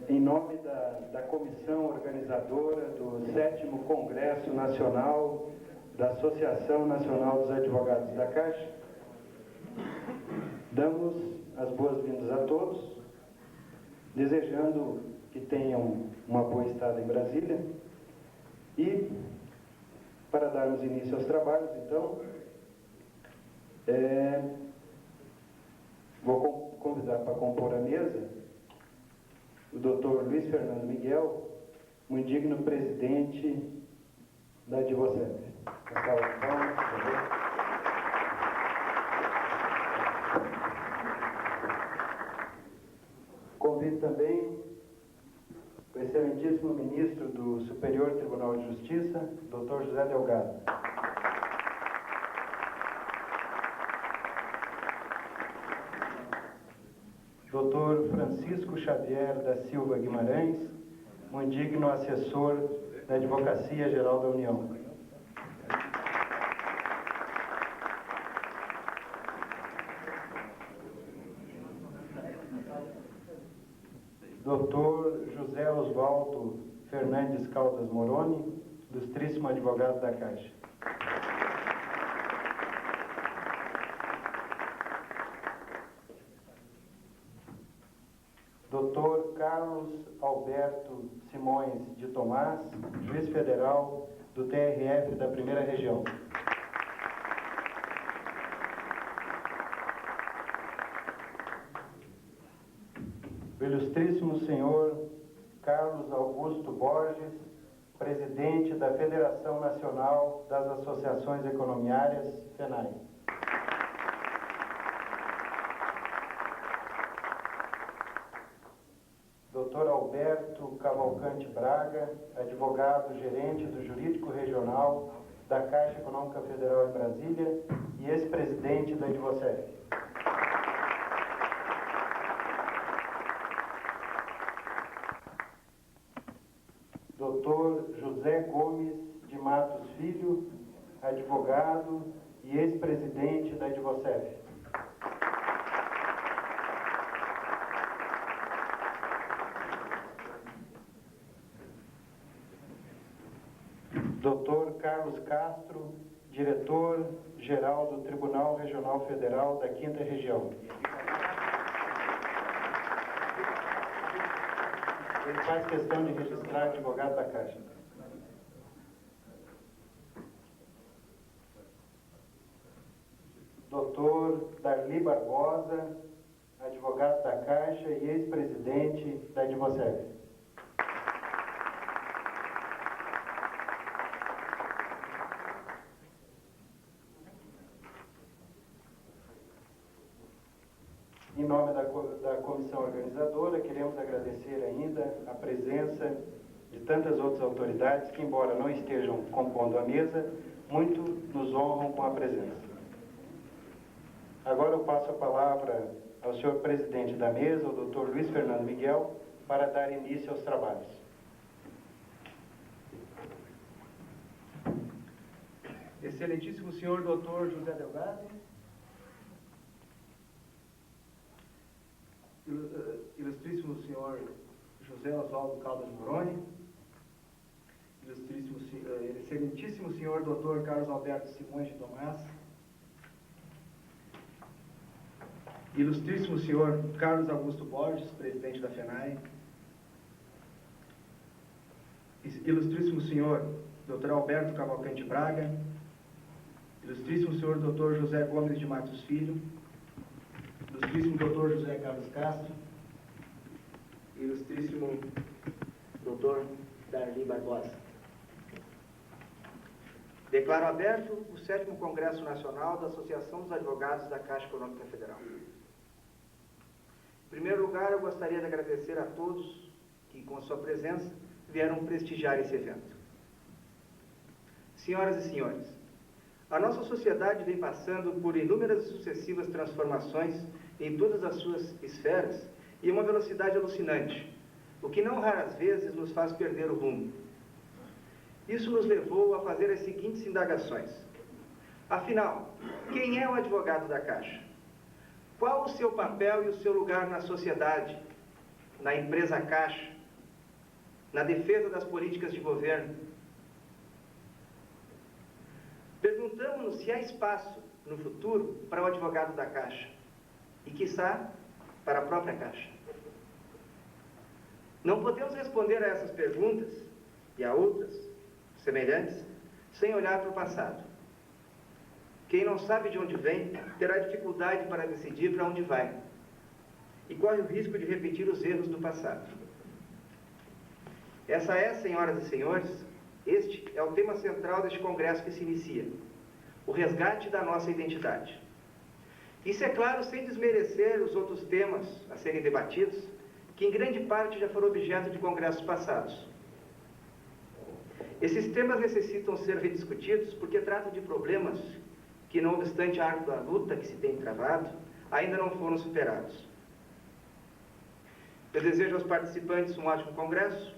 Em nome da comissão organizadora do 7º Congresso Nacional da Associação Nacional dos Advogados da Caixa, damos as boas-vindas a todos, desejando que tenham uma boa estada em Brasília. E, para darmos início aos trabalhos, então, vou convidar para compor a mesa o Dr. Luiz Fernando Miguel, um indigno presidente da Advocep. Convido também o excelentíssimo ministro do Superior Tribunal de Justiça, Dr. José Delgado. Dr. Francisco Xavier da Silva Guimarães, um indigno assessor da Advocacia Geral da União. Dr. José Osvaldo Fernandes Caldas Moroni, ilustríssimo advogado da Caixa. Dr. Carlos Alberto Simões de Tomás, juiz federal do TRF da Primeira Região. O ilustríssimo senhor Carlos Augusto Borges, presidente da Federação Nacional das Associações Economiárias, FENAI. Dr. Alberto Cavalcante Braga, advogado-gerente do Jurídico Regional da Caixa Econômica Federal em Brasília e ex-presidente da Advocep. Dr. José Gomes de Matos Filho, advogado e ex-presidente da Advocep. Dr. Carlos Castro, diretor-geral do Tribunal Regional Federal da 5ª Região. Ele faz questão de registrar advogado da Caixa. Dr. Darli Barbosa, advogado da Caixa e ex-presidente da Advocep. Em nome da comissão organizadora, queremos agradecer ainda a presença de tantas outras autoridades que, embora não estejam compondo a mesa, muito nos honram com a presença. Agora eu passo a palavra ao senhor presidente da mesa, o Dr. Luiz Fernando Miguel, para dar início aos trabalhos. Excelentíssimo senhor Dr. José Delgado, ilustríssimo senhor José Osvaldo Caldas Moroni, excelentíssimo senhor Dr. Carlos Alberto Simões de Tomás, ilustríssimo senhor Carlos Augusto Borges, presidente da FENAI, ilustríssimo senhor Dr. Alberto Cavalcante Braga, ilustríssimo senhor Dr. José Gomes de Matos Filho, ilustríssimo Dr. José Carlos Castro, ilustríssimo Dr. Darli Barbosa. Declaro aberto o 7º Congresso Nacional da Associação dos Advogados da Caixa Econômica Federal. Em primeiro lugar, eu gostaria de agradecer a todos que, com a sua presença, vieram prestigiar esse evento. Senhoras e senhores, a nossa sociedade vem passando por inúmeras e sucessivas transformações em todas as suas esferas e uma velocidade alucinante, o que não raras vezes nos faz perder o rumo. Isso nos levou a fazer as seguintes indagações. Afinal, quem é o advogado da Caixa? Qual o seu papel e o seu lugar na sociedade? na empresa Caixa, na defesa das políticas de governo. Perguntamos-nos se há espaço no futuro para o advogado da Caixa e, quiçá, para a própria Caixa. Não podemos responder a essas perguntas e a outras semelhantes sem olhar para o passado. Quem não sabe de onde vem terá dificuldade para decidir para onde vai e corre o risco de repetir os erros do passado. Essa é, senhoras e senhores, este é o tema central deste congresso que se inicia: o resgate da nossa identidade. Isso, é claro, sem desmerecer os outros temas a serem debatidos, que em grande parte já foram objeto de congressos passados. Esses temas necessitam ser rediscutidos porque tratam de problemas que, não obstante a árdua luta que se tem travado, ainda não foram superados. Eu desejo aos participantes um ótimo congresso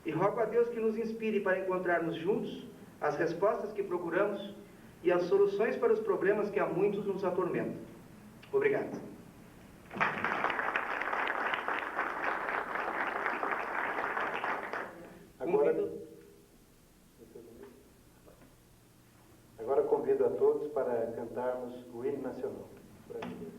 e rogo a Deus que nos inspire para encontrarmos juntos as respostas que procuramos e as soluções para os problemas que há muitos nos atormentam. Obrigado. Agora convido a todos para cantarmos o hino nacional brasileiro.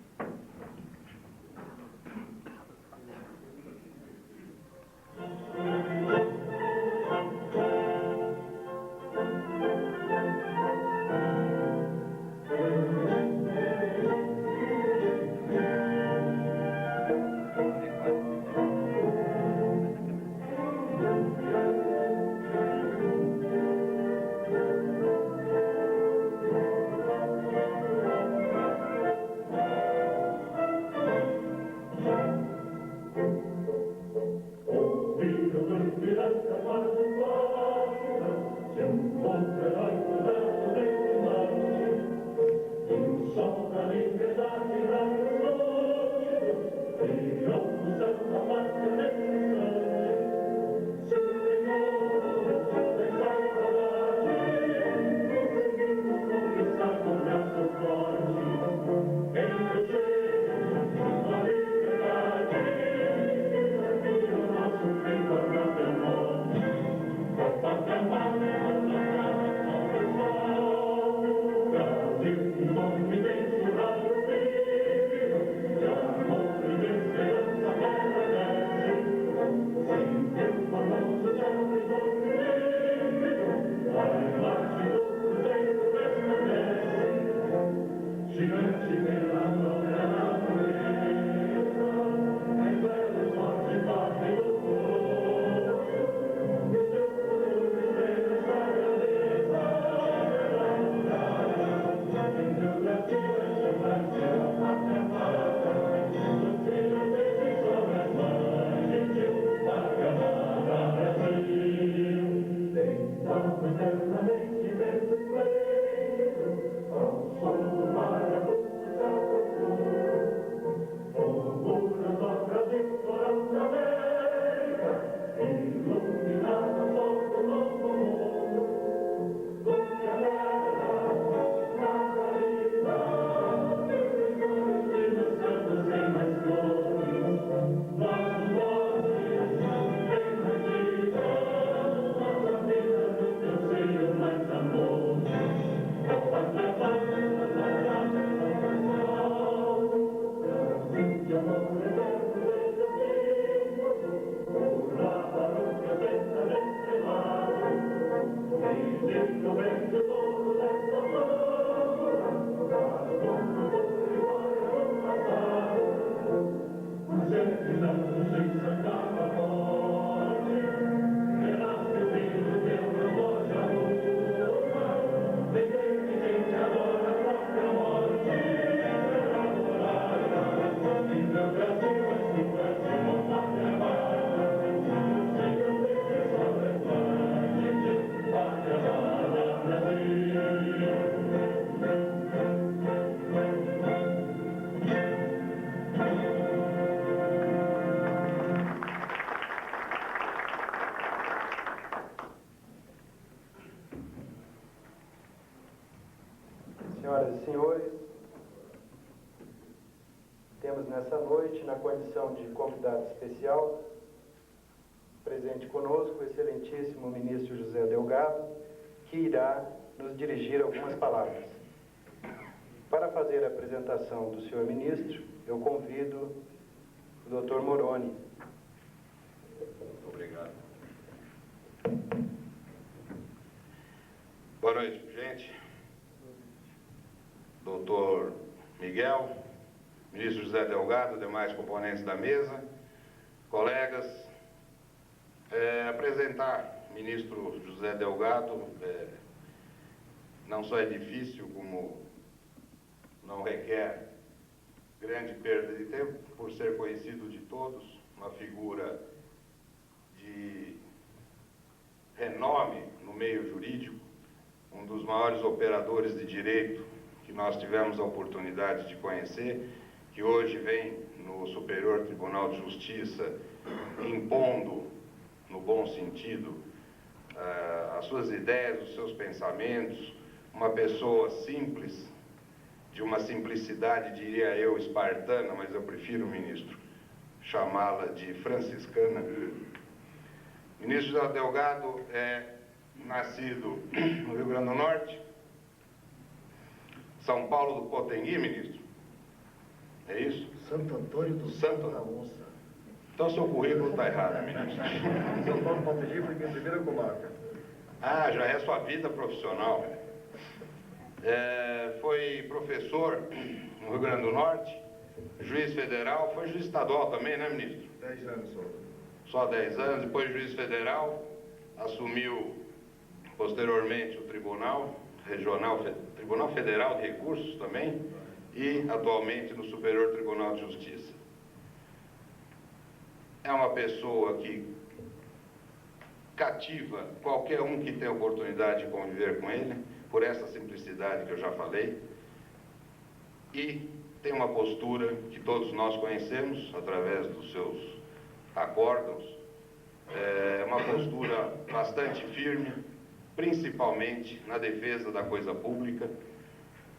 Senhoras e senhores, temos nessa noite noite, na condição de convidado especial, presente conosco o excelentíssimo ministro José Delgado, que irá nos dirigir algumas palavras. Para fazer a apresentação do senhor ministro, eu convido o Dr. Moroni. Obrigado. Boa noite, gente. Doutor Miguel, ministro José Delgado, demais componentes da mesa, colegas, apresentar o ministro José Delgado não só é difícil, como não requer grande perda de tempo, por ser conhecido de todos, uma figura de renome no meio jurídico, um dos maiores operadores de direito que nós tivemos a oportunidade de conhecer, que hoje vem no Superior Tribunal de Justiça impondo, no bom sentido, as suas ideias, os seus pensamentos, uma pessoa simples, de uma simplicidade, diria eu, espartana, mas eu prefiro, ministro, chamá-la de franciscana. Ministro José Delgado é nascido no Rio Grande do Norte, São Paulo do Potengui, ministro? É isso? Santo Antônio do Santo da Onça. Então seu currículo está errado, ministro. São Paulo do Potengui foi minha primeira comarca. Ah, já é sua vida profissional. Foi professor no Rio Grande do Norte, juiz federal, foi juiz estadual também, né, ministro? 10 anos só. Só 10 anos, depois juiz federal, assumiu posteriormente o Tribunal Federal de Recursos também, e atualmente no Superior Tribunal de Justiça. É uma pessoa que cativa qualquer um que tem a oportunidade de conviver com ele, por essa simplicidade que eu já falei, e tem uma postura que todos nós conhecemos através dos seus acórdãos, uma postura bastante firme, principalmente na defesa da coisa pública,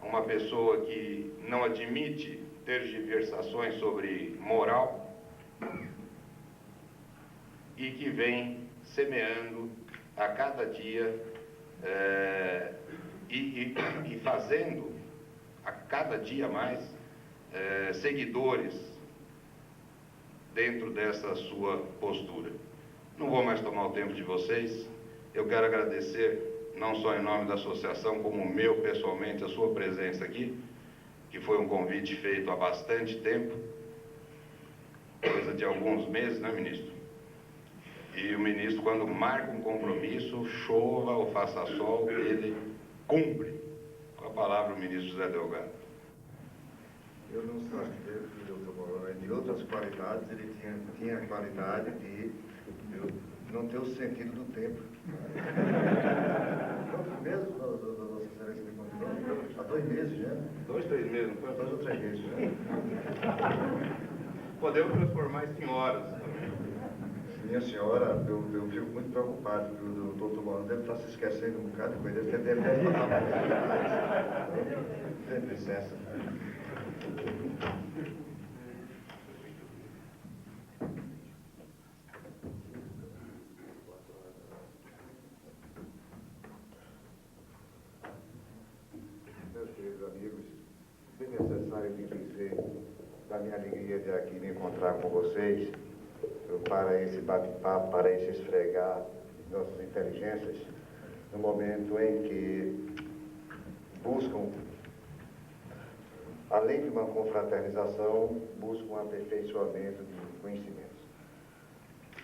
uma pessoa que não admite tergiversações sobre moral e que vem semeando a cada dia e fazendo a cada dia mais seguidores dentro dessa sua postura. Não vou mais tomar o tempo de vocês. Eu quero agradecer, não só em nome da associação, como meu pessoalmente, a sua presença aqui, que foi um convite feito há bastante tempo, coisa de alguns meses, né, ministro? E o ministro, quando marca um compromisso, chova ou faça sol, ele cumpre. Com a palavra, o ministro José Delgado. Eu não sei que o doutor Moroni, de outras qualidades, ele tinha a qualidade de não ter o sentido do tempo. Quantos meses Vossa Excelência me convidou? Há 2 meses já. 2, 3 meses, não foi? 2 ou 3 meses já. Podemos transformar isso em horas. Minha senhora, eu fico muito preocupado, que o doutor Moroni deve estar se esquecendo um bocado de coisa, deve falar mais. Tem licença. Meus queridos amigos, bem necessário de dizer da minha alegria de aqui me encontrar com vocês, para esse bate-papo, para esse esfregar nossas inteligências, no momento em que buscam, além de uma confraternização, buscam um aperfeiçoamento de conhecimentos.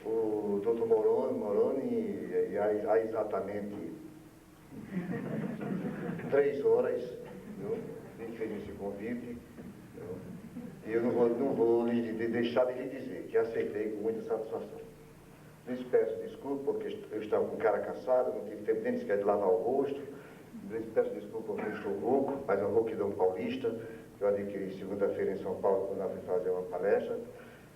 O Dr. Moroni, há exatamente 3 horas, me fez esse convite, e eu não vou deixar de lhe dizer que aceitei com muita satisfação. Lhes peço desculpa porque eu estava com cara cansado, não tive tempo nem sequer de lavar o rosto. Lhes peço desculpa porque eu estou rouco, mas é um rouquidão paulista, que eu adquiri segunda-feira em São Paulo, quando eu fui fazer uma palestra.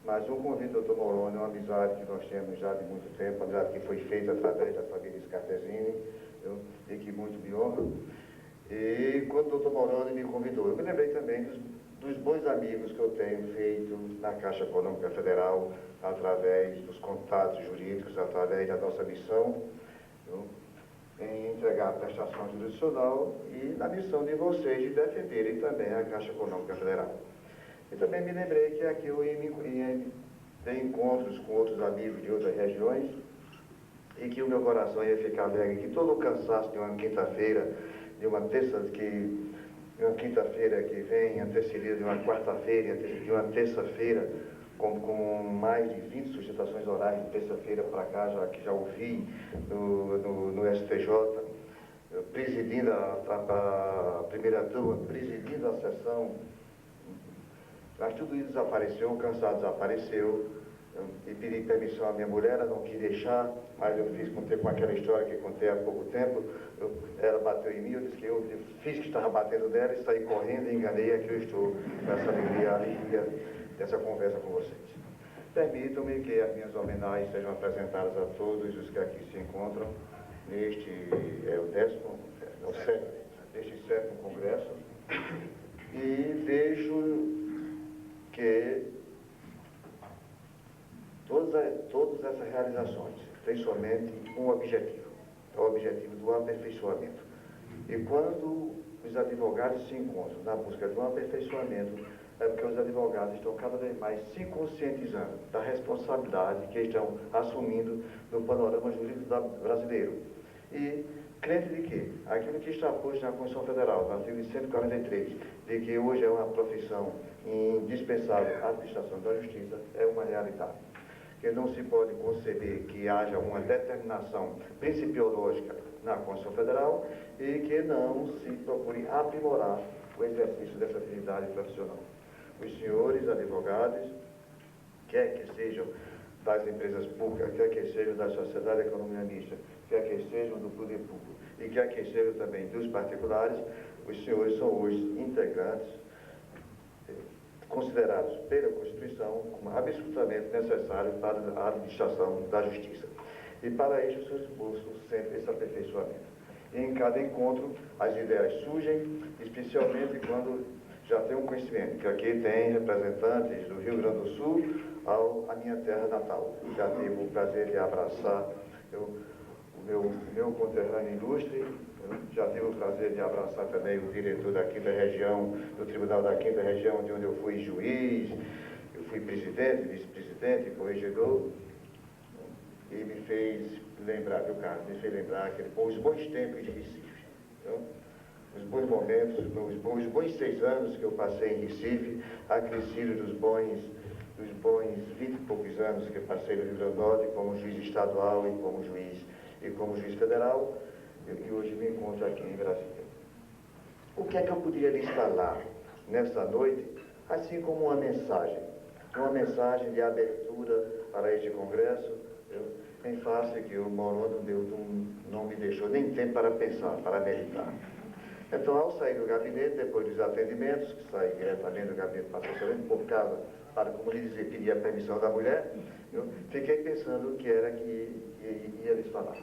Mas um convite do Dr. Moroni é uma amizade que nós temos já de muito tempo, uma amizade que foi feita através da família Scarpesini, e que muito me honra. E quando o Dr. Moroni me convidou, eu me lembrei também dos bons amigos que eu tenho feito na Caixa Econômica Federal, através dos contatos jurídicos, através da nossa missão, viu, em entregar a prestação jurisdicional e na missão de vocês de defenderem também a Caixa Econômica Federal. E também me lembrei que aqui eu tenho encontros com outros amigos de outras regiões e que o meu coração ia ficar alegre, que todo o cansaço de uma quinta-feira, de uma quinta-feira que vem, antecedida de uma quarta-feira, de uma terça-feira, com mais de 20 sustentações orais de terça-feira para cá, já ouvi no STJ, presidindo a primeira turma, presidindo a sessão. Mas tudo isso desapareceu, o cansado desapareceu. E pedi permissão à minha mulher, ela não quis deixar, mas eu contei com aquela história que contei há pouco tempo. Ela bateu em mim, eu disse que eu fiz que estava batendo nela e saí correndo e enganei, aqui eu estou com essa alegria dessa conversa com vocês. Permitam-me que as minhas homenagens sejam apresentadas a todos os que aqui se encontram neste, neste 7º Congresso, e vejo que todas essas realizações têm somente um objetivo, é o objetivo do aperfeiçoamento. E quando os advogados se encontram na busca de um aperfeiçoamento, é porque os advogados estão cada vez mais se conscientizando da responsabilidade que estão assumindo no panorama jurídico brasileiro. E crente de que aquilo que está posto na Constituição Federal, no artigo 143, de que hoje é uma profissão indispensável à administração da justiça, é uma realidade. Que não se pode conceber que haja uma determinação principiológica na Constituição Federal e que não se procure aprimorar o exercício dessa atividade profissional. Os senhores advogados, quer que sejam das empresas públicas, quer que sejam da sociedade de economia mista, quer que sejam do poder público e quer que sejam também dos particulares, os senhores são hoje integrantes considerados pela Constituição como absolutamente necessários para a administração da justiça. E para isso, seus esforços sempre esse aperfeiçoamento. E em cada encontro, as ideias surgem, especialmente quando já tem um conhecimento, que aqui tem representantes do Rio Grande do Sul à minha terra natal. Já tive o prazer de abraçar o meu conterrâneo ilustre. Já tive o prazer de abraçar também o diretor da 5ª Região, do Tribunal da 5ª Região, de onde eu fui juiz, eu fui presidente, vice-presidente, corregedor, e me fez lembrar, os bons tempos de Recife. Então, os bons momentos, os bons 6 anos que eu passei em Recife, acrescido dos bons 20 e poucos anos que eu passei no Rio Grande do Norte como juiz estadual e como juiz federal, e hoje me encontro aqui em Brasília. O que é que eu poderia lhes falar nesta noite, assim como uma mensagem de abertura para este congresso, em face que o Morono não me deixou nem tempo para pensar, para meditar. Então, ao sair do gabinete, depois dos atendimentos, que saí diretamente do gabinete para assessoramento, por causa, para, como lhe dizer, pedir a permissão da mulher, fiquei pensando o que era que ia lhes falar.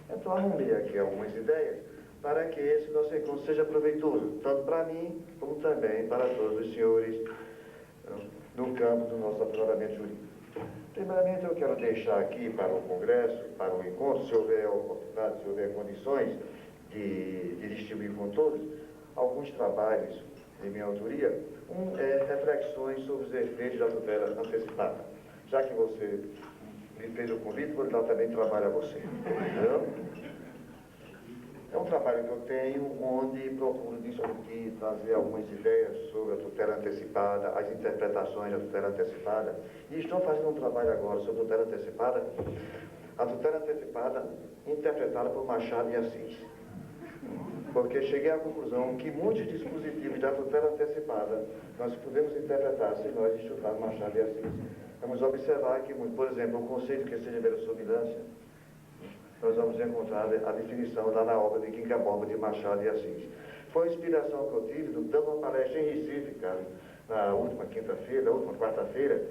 Então, arrumei aqui algumas ideias para que esse nosso encontro seja proveitoso, tanto para mim, como também para todos os senhores no campo do nosso aprimoramento jurídico. Primeiramente, eu quero deixar aqui para o Congresso, para o encontro, se houver oportunidade, se houver condições de distribuir com todos, alguns trabalhos de minha autoria, reflexões sobre os efeitos da tutela antecipada. Já que você me fez o convite, vou dar também trabalho a você. Entendeu? É um trabalho que eu tenho onde procuro discutir, trazer algumas ideias sobre a tutela antecipada, as interpretações da tutela antecipada. E estou fazendo um trabalho agora sobre a tutela antecipada interpretada por Machado de Assis. Porque cheguei à conclusão que muitos dispositivos da tutela antecipada nós podemos interpretar se nós estudarmos Machado de Assis. Vamos observar que, por exemplo, o conceito que seja verossimilância, nós vamos encontrar a definição lá na obra de Quinca Bomba de Machado de Assis. Foi a inspiração que eu tive dando uma palestra em Recife, cara, na última quarta-feira,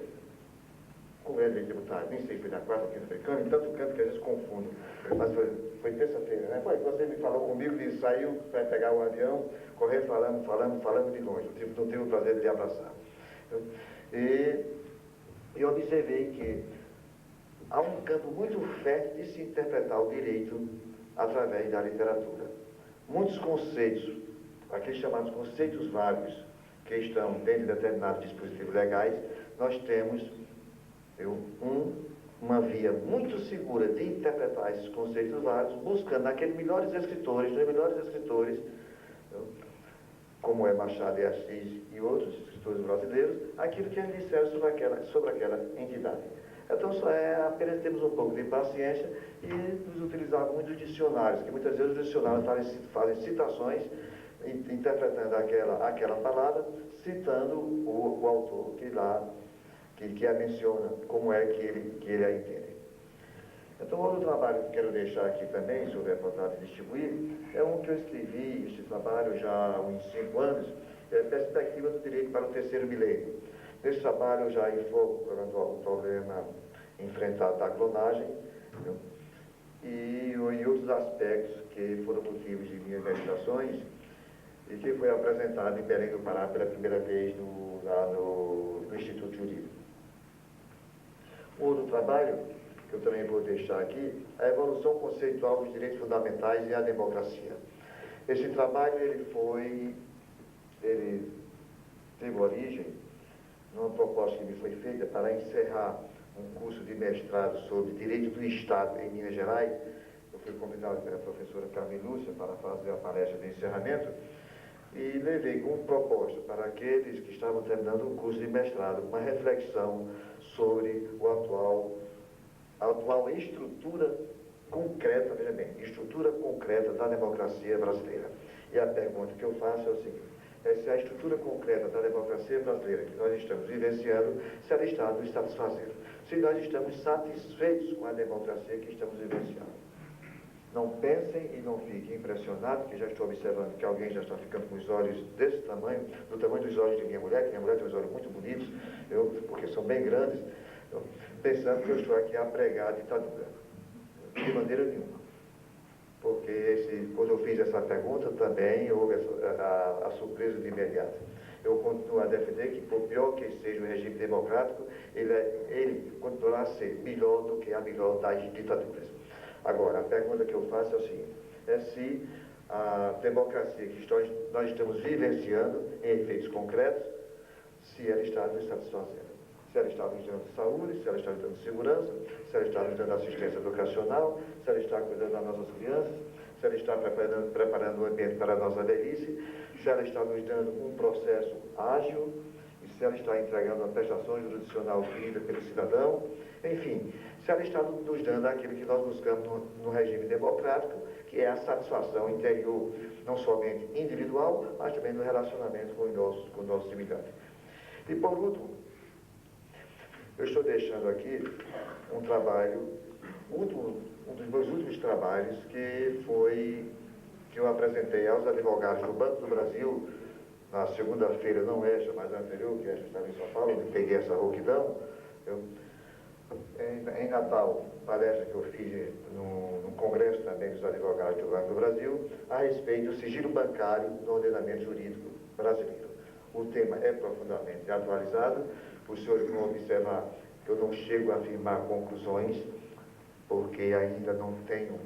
Congresso de Deputados, nem sei se foi na quarta, quinta-feira, em tanto canto que às vezes confundo. Mas foi terça-feira, né? Foi, você me falou comigo, ele saiu para pegar o avião, correr falando de longe. Não tive o prazer de lhe abraçar. E observei que há um campo muito fértil de se interpretar o direito através da literatura. Muitos conceitos, aqueles chamados conceitos vagos, que estão dentro de determinados dispositivos legais, nós temos uma via muito segura de interpretar esses conceitos vagos, buscando naqueles melhores escritores, como é Machado de Assis e outros escritores brasileiros, aquilo que eles disseram sobre aquela entidade. Então, só apenas temos um pouco de paciência e nos utilizar muito os dicionários, que muitas vezes os dicionários fazem citações, interpretando aquela palavra, citando o autor que a menciona, como é que ele a entende. Então, outro trabalho que quero deixar aqui também, sobre a vontade de distribuir, é um que eu escrevi, este trabalho já há uns 5 anos, é a perspectiva do direito para o terceiro milênio. Nesse trabalho eu já enfoco o problema enfrentado da clonagem, e em outros aspectos que foram motivos de minhas meditações, e que foi apresentado em Belém do Pará pela primeira vez lá no Instituto Jurídico. Outro trabalho, que eu também vou deixar aqui, a evolução conceitual dos direitos fundamentais e a democracia. Esse trabalho, ele teve origem numa proposta que me foi feita para encerrar um curso de mestrado sobre Direito do Estado em Minas Gerais. Eu fui convidado pela professora Carmen Lúcia para fazer a palestra de encerramento e levei como proposta para aqueles que estavam terminando o curso de mestrado uma reflexão sobre a atual estrutura concreta, veja bem, estrutura concreta da democracia brasileira. E a pergunta que eu faço é o seguinte: se a estrutura concreta da democracia brasileira que nós estamos vivenciando, se ela está nos satisfazendo, se nós estamos satisfeitos com a democracia que estamos vivenciando. Não pensem e não fiquem impressionados, que já estou observando que alguém já está ficando com os olhos desse tamanho, do tamanho dos olhos de minha mulher, que minha mulher tem os olhos muito bonitos, porque são bem grandes, pensando que eu estou aqui a pregar a ditadura. De maneira nenhuma. Porque quando eu fiz essa pergunta, também houve a surpresa de imediato. Eu continuo a defender que, por pior que seja o regime democrático, ele continuará a ser melhor do que a melhor das ditaduras. Agora, a pergunta que eu faço é o seguinte: se a democracia que nós estamos vivenciando em efeitos concretos, se ela está nos satisfazendo. Se ela está nos dando saúde, se ela está nos dando segurança, se ela está nos dando assistência educacional, se ela está cuidando das nossas crianças, se ela está preparando o ambiente para a nossa velhice, se ela está nos dando um processo ágil, e se ela está entregando uma prestação jurisdicional querida pelo cidadão, enfim, se ela está nos dando aquilo que nós buscamos no regime democrático, que é a satisfação interior, não somente individual, mas também no relacionamento com o nosso semelhante. E por último, eu estou deixando aqui um trabalho, um dos meus últimos trabalhos, que eu apresentei aos advogados do Banco do Brasil, na segunda-feira, não esta, mas a anterior, que esta estava em São Paulo, eu peguei essa rouquidão. Em Natal, palestra que eu fiz no Congresso também dos Advogados do Banco do Brasil, a respeito do sigilo bancário no ordenamento jurídico brasileiro. O tema é profundamente atualizado. Os senhores vão observar que eu não chego a afirmar conclusões, porque ainda não tenho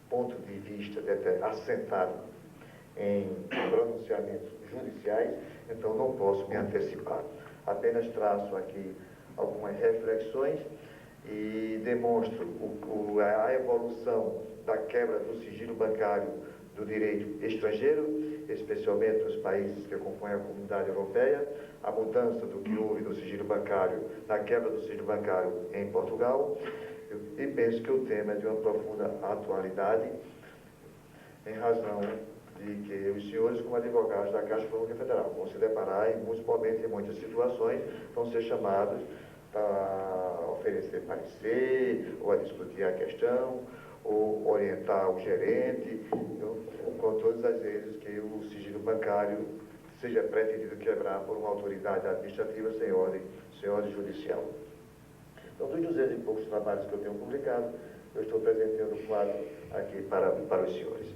ponto de vista assentado em pronunciamentos judiciais, então não posso me antecipar. Apenas traço aqui algumas reflexões e demonstro a evolução da quebra do sigilo bancário do direito estrangeiro, especialmente nos países que compõem a comunidade europeia, a mudança do que houve no sigilo bancário, na quebra do sigilo bancário em Portugal, e penso que o tema é de uma profunda atualidade, em razão de que os senhores, como advogados da Caixa Econômica Federal, vão se deparar em muitos momentos, em muitas situações, vão ser chamados para oferecer parecer, ou a discutir a questão, ou orientar o gerente, com todas as vezes que o sigilo bancário seja pretendido quebrar por uma autoridade administrativa sem ordem judicial. Então, dos 200 e poucos trabalhos que eu tenho publicado, eu estou apresentando 4 aqui para os senhores.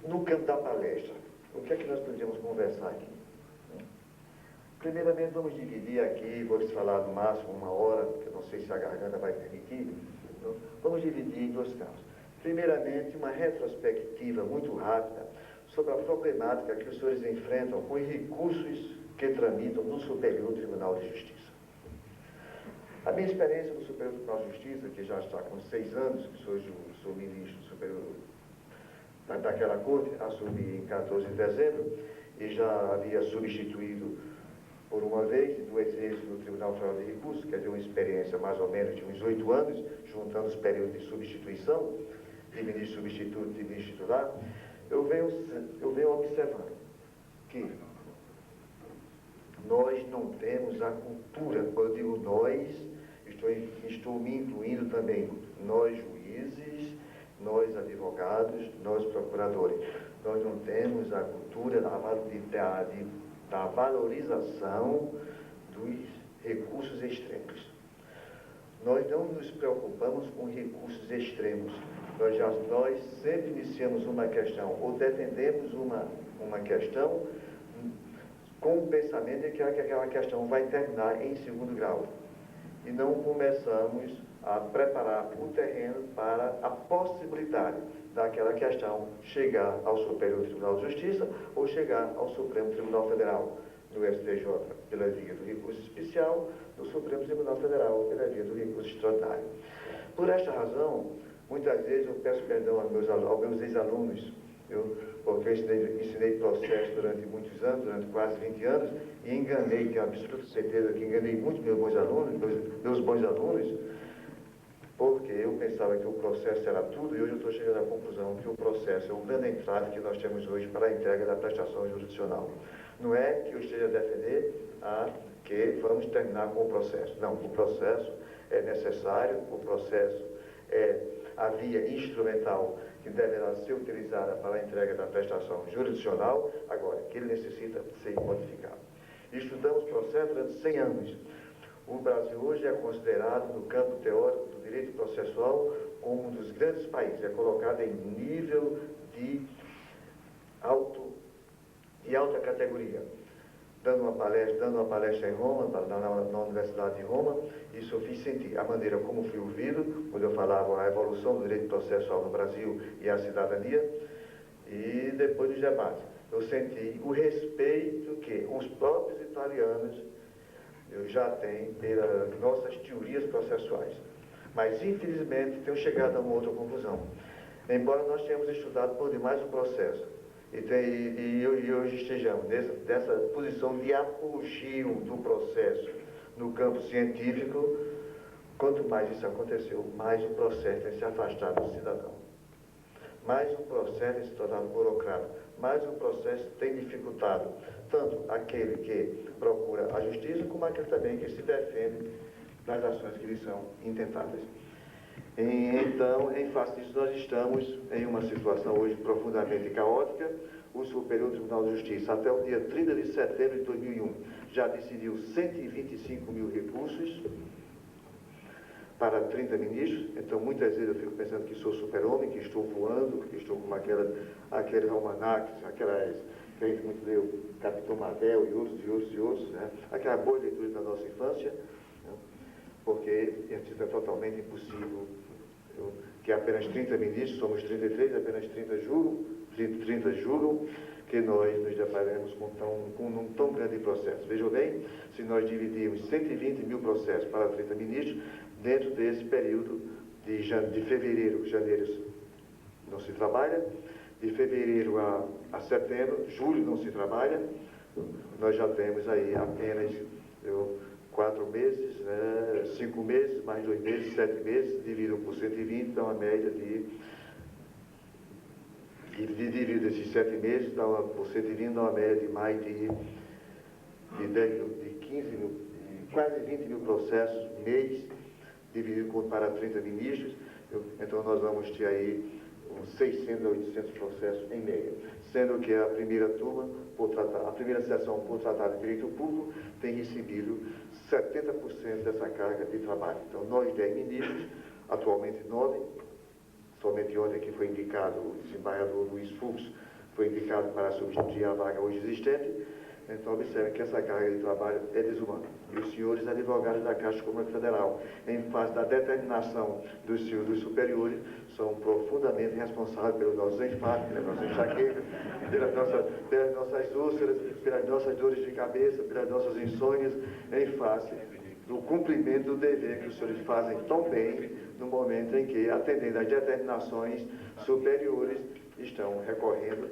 No campo da palestra, o que é que nós podemos conversar aqui? Primeiramente, vamos dividir aqui, vou lhes falar no máximo 1 hora, porque eu não sei se a garganta vai permitir. Então, vamos dividir em 2 campos. Primeiramente, uma retrospectiva muito rápida sobre a problemática que os senhores enfrentam com os recursos que tramitam no Superior Tribunal de Justiça. A minha experiência no Superior Tribunal de Justiça, que já está com 6 anos, que sou ministro superior daquela corte, assumi em 14 de dezembro, e já havia substituído por uma vez, 2 vezes no Tribunal Federal de Recursos, quer dizer, uma experiência mais ou menos de uns 8 anos, juntando os períodos de substituição, de ministro substituto e ministro titular, eu venho observando que nós não temos a cultura, quando eu digo nós, estou me incluindo também, nós juízes, nós advogados, nós procuradores, nós não temos a cultura da valorização dos recursos extremos. Nós não nos preocupamos com recursos extremos. Nós sempre iniciamos uma questão ou defendemos uma questão com o pensamento de que aquela questão vai terminar em 2º grau. E não começamos a preparar o terreno para a possibilidade daquela questão chegar ao Superior Tribunal de Justiça ou chegar ao Supremo Tribunal Federal, no STJ pela via do recurso especial, no Supremo Tribunal Federal pela via do recurso extraordinário. Por esta razão, muitas vezes eu peço perdão aos meus ex-alunos, porque eu ensinei processo durante muitos anos, durante quase 20 anos, e enganei, tenho absoluta certeza que enganei muito meus bons alunos, porque eu pensava que o processo era tudo, e hoje eu estou chegando à conclusão que o processo é o grande entrave que nós temos hoje para a entrega da prestação jurisdicional. Não é que eu esteja a defender que vamos terminar com o processo. Não, o processo é necessário, o processo é a via instrumental que deverá ser utilizada para a entrega da prestação jurisdicional, agora, que ele necessita ser modificado. Estudamos o processo durante 100 anos. O Brasil hoje é considerado, no campo teórico do direito processual, como um dos grandes países. É colocado em nível de alta categoria. Dando uma palestra em Roma, na Universidade de Roma, isso eu fiz sentir a maneira como fui ouvido, quando eu falava a evolução do direito processual no Brasil e a cidadania, e depois dos debates. Eu senti o respeito que os próprios italianos já têm pelas nossas teorias processuais. Mas, infelizmente, tenho chegado a uma outra conclusão. Embora nós tenhamos estudado por demais o processo, e hoje estejamos nessa posição de apogeu do processo no campo científico, quanto mais isso aconteceu, mais o processo tem se afastado do cidadão. Mais o processo tem se tornado burocrata, mais o processo tem dificultado tanto aquele que procura a justiça, como aquele também que se defende das ações que lhe são intentadas. Então, em face disso, nós estamos em uma situação hoje profundamente caótica. O Superior Tribunal de Justiça, até o dia 30 de setembro de 2001, já decidiu 125 mil recursos para 30 ministros. Então, muitas vezes eu fico pensando que sou super-homem, que estou voando, que estou com aqueles almanacs, aquelas que a gente muito leu, Capitão Marvel e outros, né? Aquela boa leitura da nossa infância, né? Porque é totalmente impossível que apenas 30 ministros, somos 33, apenas 30 julgam que nós nos deparemos com um tão grande processo. Vejam bem, se nós dividirmos 120 mil processos para 30 ministros, dentro desse período de fevereiro, janeiro não se trabalha, de fevereiro a setembro, julho não se trabalha, nós já temos aí apenas 4 meses, 5 meses, mais 2 meses, 7 meses, dividido por 120, dá uma média dividido esses 7 meses, por 120, dá uma média de mais de 15 mil, quase 20 mil processos mês, dividido para 30 ministros. Então nós vamos ter aí uns 600 a 800 processos em média. sendo que a primeira turma, a primeira sessão por tratar de direito público, tem recebido 70% dessa carga de trabalho. Então, nós 10 ministros, atualmente 9, somente ontem que foi indicado o desembargador Luiz Fux, foi indicado para substituir a vaga hoje existente. Então, observe que essa carga de trabalho é desumana. E os senhores advogados da Caixa Econômica Federal, em face da determinação dos senhores superiores, são profundamente responsáveis pelos nossos infartos, pelas nossas enxaquecas, pelas nossas úlceras, pelas nossas dores de cabeça, pelas nossas insônias, em face do cumprimento do dever que os senhores fazem tão bem no momento em que, atendendo às determinações superiores, estão recorrendo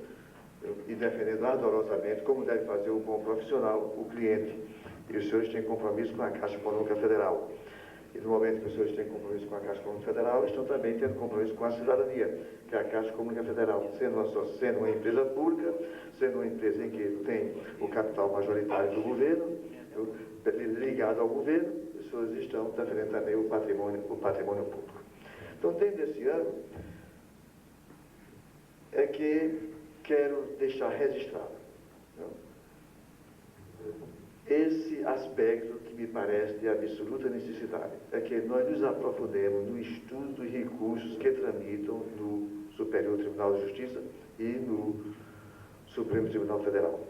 e defendendo ardorosamente, como deve fazer o bom profissional, o cliente. E os senhores têm compromisso com a Caixa Econômica Federal. E no momento que os senhores têm compromisso com a Caixa Econômica Federal, estão também tendo compromisso com a cidadania, que é a Caixa Econômica Federal, sendo uma empresa pública, sendo uma empresa em que tem o capital majoritário do governo, ligado ao governo, os senhores estão defendendo também o patrimônio público. Então, dentro desse ano, é que quero deixar registrado esse aspecto que me parece de absoluta necessidade, é que nós nos aprofundemos no estudo dos recursos que tramitam no Superior Tribunal de Justiça e no Supremo Tribunal Federal.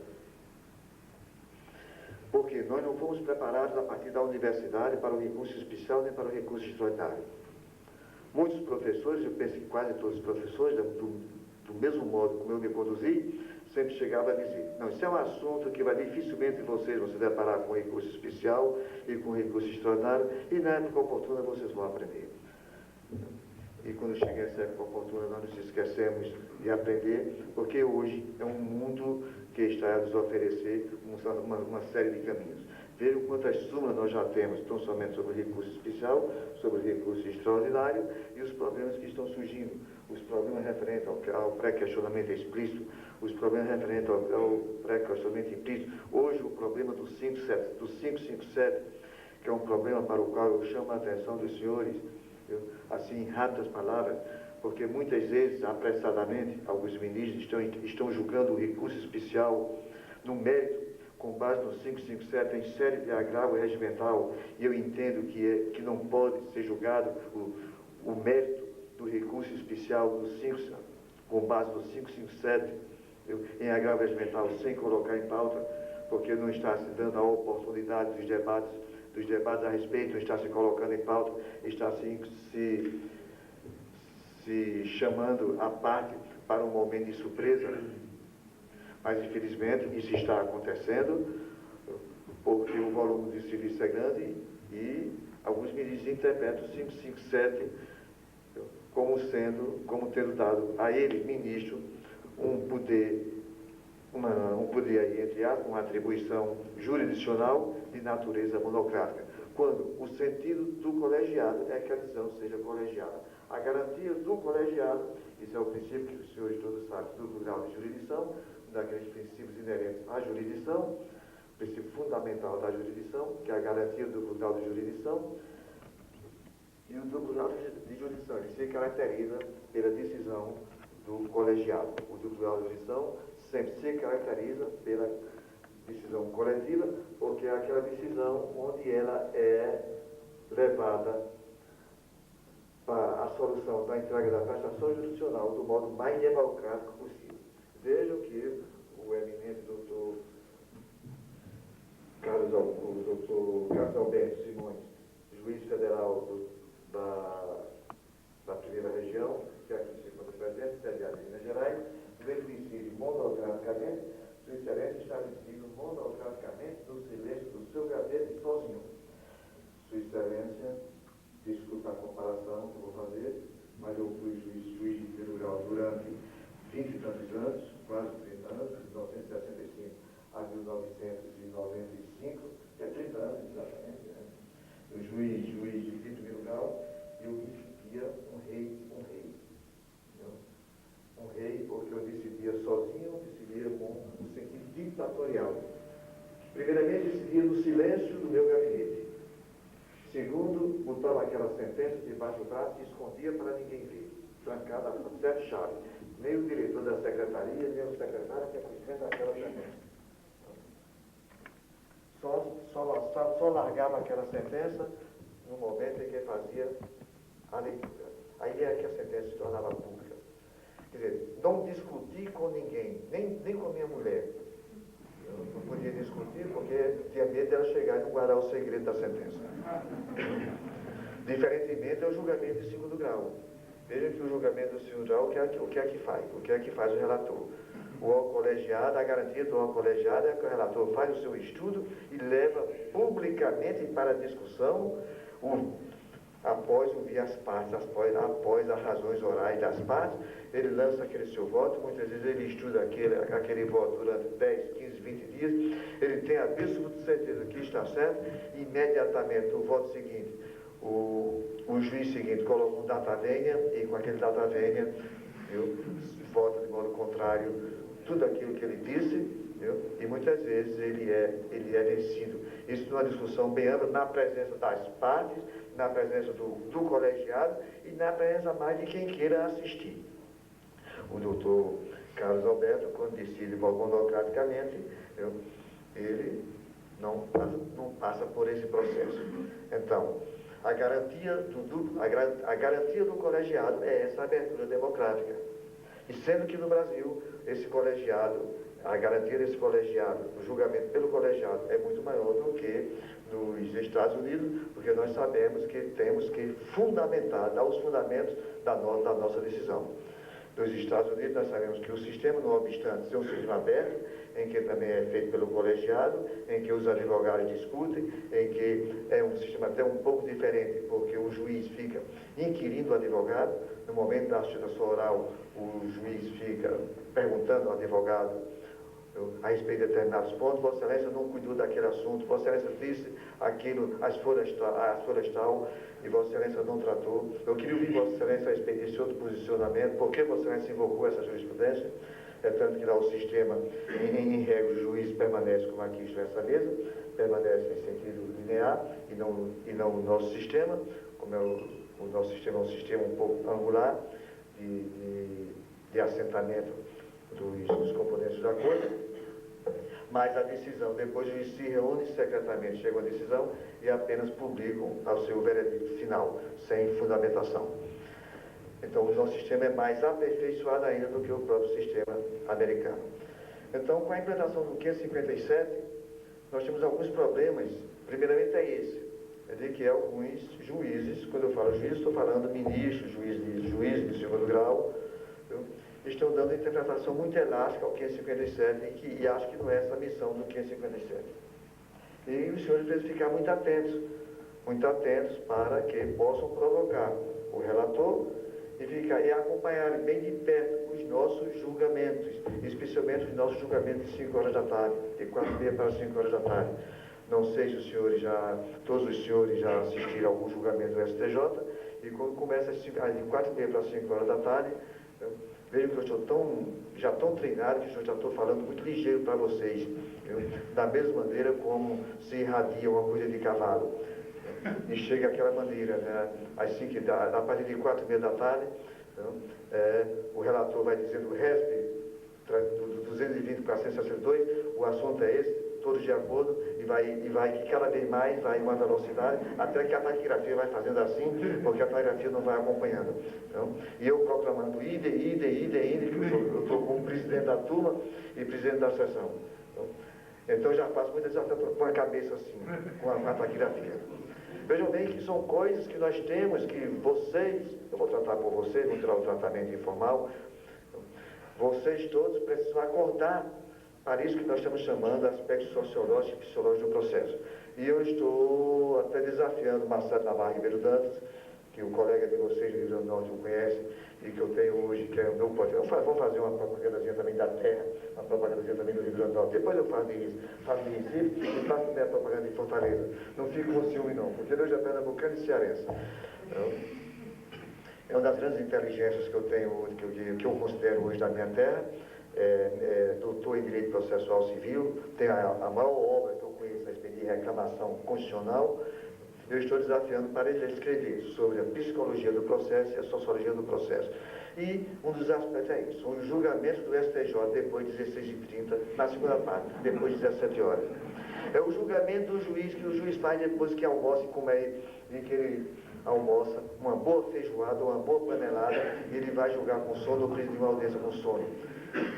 Porque nós não fomos preparados a partir da universidade para o recurso especial nem para o recurso extraordinário. Muitos professores, eu penso que quase todos os professores, do mesmo modo como eu me conduzi, sempre chegava a dizer, não, isso é um assunto que dificilmente vocês vão se deparar com recurso especial e com recurso extraordinário, e na época oportuna vocês vão aprender. E quando chega essa época oportuna, nós nos esquecemos de aprender, porque hoje é um mundo que está a nos oferecer uma série de caminhos. Vejam quantas súmulas nós já temos, tão somente sobre o recurso especial, sobre o recurso extraordinário e os problemas que estão surgindo. Os problemas referentes ao pré-questionamento explícito, os problemas referentes ao pré-questionamento implícito. Hoje, o problema do 557, que é um problema para o qual eu chamo a atenção dos senhores, assim, em rápidas palavras, porque muitas vezes, apressadamente, alguns ministros estão julgando o recurso especial no mérito, com base no 557, em série de agravo regimental, e eu entendo que não pode ser julgado o mérito do recurso especial com base no 557, em agravo regimental, sem colocar em pauta, porque não está se dando a oportunidade dos debates a respeito, não está se colocando em pauta, está se chamando à parte para um momento de surpresa. Mas, infelizmente, isso está acontecendo, porque o volume de serviço é grande e alguns ministros interpretam o 557 como tendo dado a ele, ministro, um poder aí, entre aspas, uma atribuição jurisdicional de natureza monocrática, quando o sentido do colegiado é que a decisão seja colegiada. A garantia do colegiado, isso é o princípio que os senhores todos sabem do grau de jurisdição, daqueles princípios inerentes à jurisdição, o princípio fundamental da jurisdição, que é a garantia do grau de jurisdição, e o do grau de jurisdição, ele se caracteriza pela decisão do colegiado. O do grau de jurisdição sempre se caracteriza pela decisão coletiva, porque é aquela decisão onde ela é levada para a solução da entrega da prestação jurisdicional do modo mais democrático possível. Vejam que o eminente doutor Carlos Alberto Simões, juiz federal da primeira região, que aqui se encontra presente, sediado em Minas Gerais, deve decidir monocraticamente, Sua Excelência está decidindo monocraticamente no silêncio do seu gabinete sozinho. Sua Excelência, desculpa a comparação que vou fazer, mas eu fui juiz de primeiro grau durante 20 e tantos anos, quase 30 anos, de 1965 a 1995, é 30 anos exatamente, né? Eu juiz de primeiro grau, eu me sentia um rei. Um rei porque eu decidia sozinho, eu decidia com um sentido ditatorial. Primeiramente, decidia no silêncio do meu gabinete. Segundo, botava aquela sentença debaixo do braço e escondia para ninguém ver. trancada com sete chaves. Nem o diretor da secretaria, nem o secretário que apresenta aquela sentença. Só largava aquela sentença no momento em que fazia a leitura. Aí é que a sentença se tornava pública. Quer dizer, não discutir com ninguém, nem com minha mulher. Eu não podia discutir porque tinha medo dela chegar e não guardar o segredo da sentença. Diferentemente é o julgamento de segundo grau. Veja que o julgamento do segundo grau, o que é que faz? O que é que faz o relator? O órgão colegiado, a garantia do órgão colegiado é que o relator faz o seu estudo e leva publicamente para a discussão, após ouvir as partes, após as razões orais das partes, ele lança aquele seu voto, muitas vezes ele estuda aquele voto durante 10, 15, 20 dias, ele tem a absoluta certeza que está certo, e imediatamente o voto seguinte, o juiz seguinte coloca um data venia, e com aquele data venia, vota de modo contrário tudo aquilo que ele disse, e muitas vezes ele é vencido. Isso numa discussão bem ampla, na presença das partes, na presença do colegiado e na presença mais de quem queira assistir. O doutor Carlos Alberto, quando decide monocraticamente, ele não passa por esse processo. Então, a garantia do colegiado é essa abertura democrática. E sendo que no Brasil, esse colegiado, a garantia desse colegiado, o julgamento pelo colegiado é muito maior do que nos Estados Unidos, porque nós sabemos que temos que fundamentar, dar os fundamentos da nossa decisão. Nos Estados Unidos nós sabemos que o sistema, não obstante ser um sistema aberto, em que também é feito pelo colegiado, em que os advogados discutem, em que é um sistema até um pouco diferente, porque o juiz fica inquirindo o advogado, no momento da sustentação oral, o juiz fica perguntando ao advogado a respeito de determinados pontos. Vossa Excelência não cuidou daquele assunto, Vossa Excelência disse aquilo, as folhas tal, e Vossa Excelência não tratou. Eu queria ouvir Vossa Excelência a respeito desse outro posicionamento, por que Vossa Excelência invocou essa jurisprudência? É tanto que lá o sistema, em regra, o juiz permanece como aqui está essa mesa, permanece em sentido linear e não o nosso sistema, como é o nosso sistema é um sistema um pouco angular de assentamento dos componentes da coisa, mas a decisão, depois o juiz se reúne secretamente, chega a decisão e apenas publicam ao seu veredicto final, sem fundamentação. Então o nosso sistema é mais aperfeiçoado ainda do que o próprio sistema americano. Então, com a implantação do 557, nós temos alguns problemas. Primeiramente é esse, é de que alguns juízes, quando eu falo juiz, estou falando ministros, juízes de segundo grau, estão dando interpretação muito elástica ao 557 e acho que não é essa a missão do 557. E os senhores precisam ficar muito atentos para que possam provocar o relator e acompanharem bem de perto os nossos julgamentos, especialmente os nossos julgamentos de 5 horas da tarde, de 4h30 para 5 horas da tarde. Não sei se todos os senhores já assistiram a algum julgamento do STJ, e quando começa de 4h30 para 5 horas da tarde, vejo que eu estou já tão treinado que eu já estou falando muito ligeiro para vocês, da mesma maneira como se irradia uma coisa de cavalo. E chega aquela maneira, né? A partir de 4h30 da tarde, o relator vai dizendo o RESP, do 220 para 162, o assunto é esse, todos de acordo, e vai cada vez mais, vai em uma velocidade, até que a taquigrafia vai fazendo assim, porque a taquigrafia não vai acompanhando. E eu proclamando ide, que eu estou como presidente da turma e presidente da sessão. Então já faço muitas vezes até com a cabeça assim, com a taquigrafia. Vejam bem que são coisas que nós temos, que vocês, eu vou tratar por vocês, vou tirar o tratamento informal, vocês todos precisam acordar para isso que nós estamos chamando de aspectos sociológicos e psicológicos do processo. E eu estou até desafiando Marcelo Navarro Ribeiro Dantas, que o colega de vocês do Rio Grande do Norte o conhece, e que eu tenho hoje, que é o meu potencial. Vou fazer uma propagandazinha também da terra, uma propagandazinha também do Rio Grande do Norte. Depois eu faço de Recife e faço também a propaganda de Fortaleza. Não fico com ciúme não, porque Deus é pernambucano e cearense. Então, é uma das grandes inteligências que eu tenho hoje, que eu considero hoje da minha terra. Doutor em Direito Processual Civil, tem a maior obra que eu conheço a respeito de reclamação constitucional, eu estou desafiando para ele escrever sobre a psicologia do processo e a sociologia do processo. E um dos aspectos é isso, o julgamento do STJ depois de 16h30, na segunda parte, depois de 17 horas. É o julgamento do juiz, que o juiz faz depois que almoça e come, e que ele almoça uma boa feijoada ou uma boa panelada, e ele vai julgar com sono ou presidir uma audiência com sono.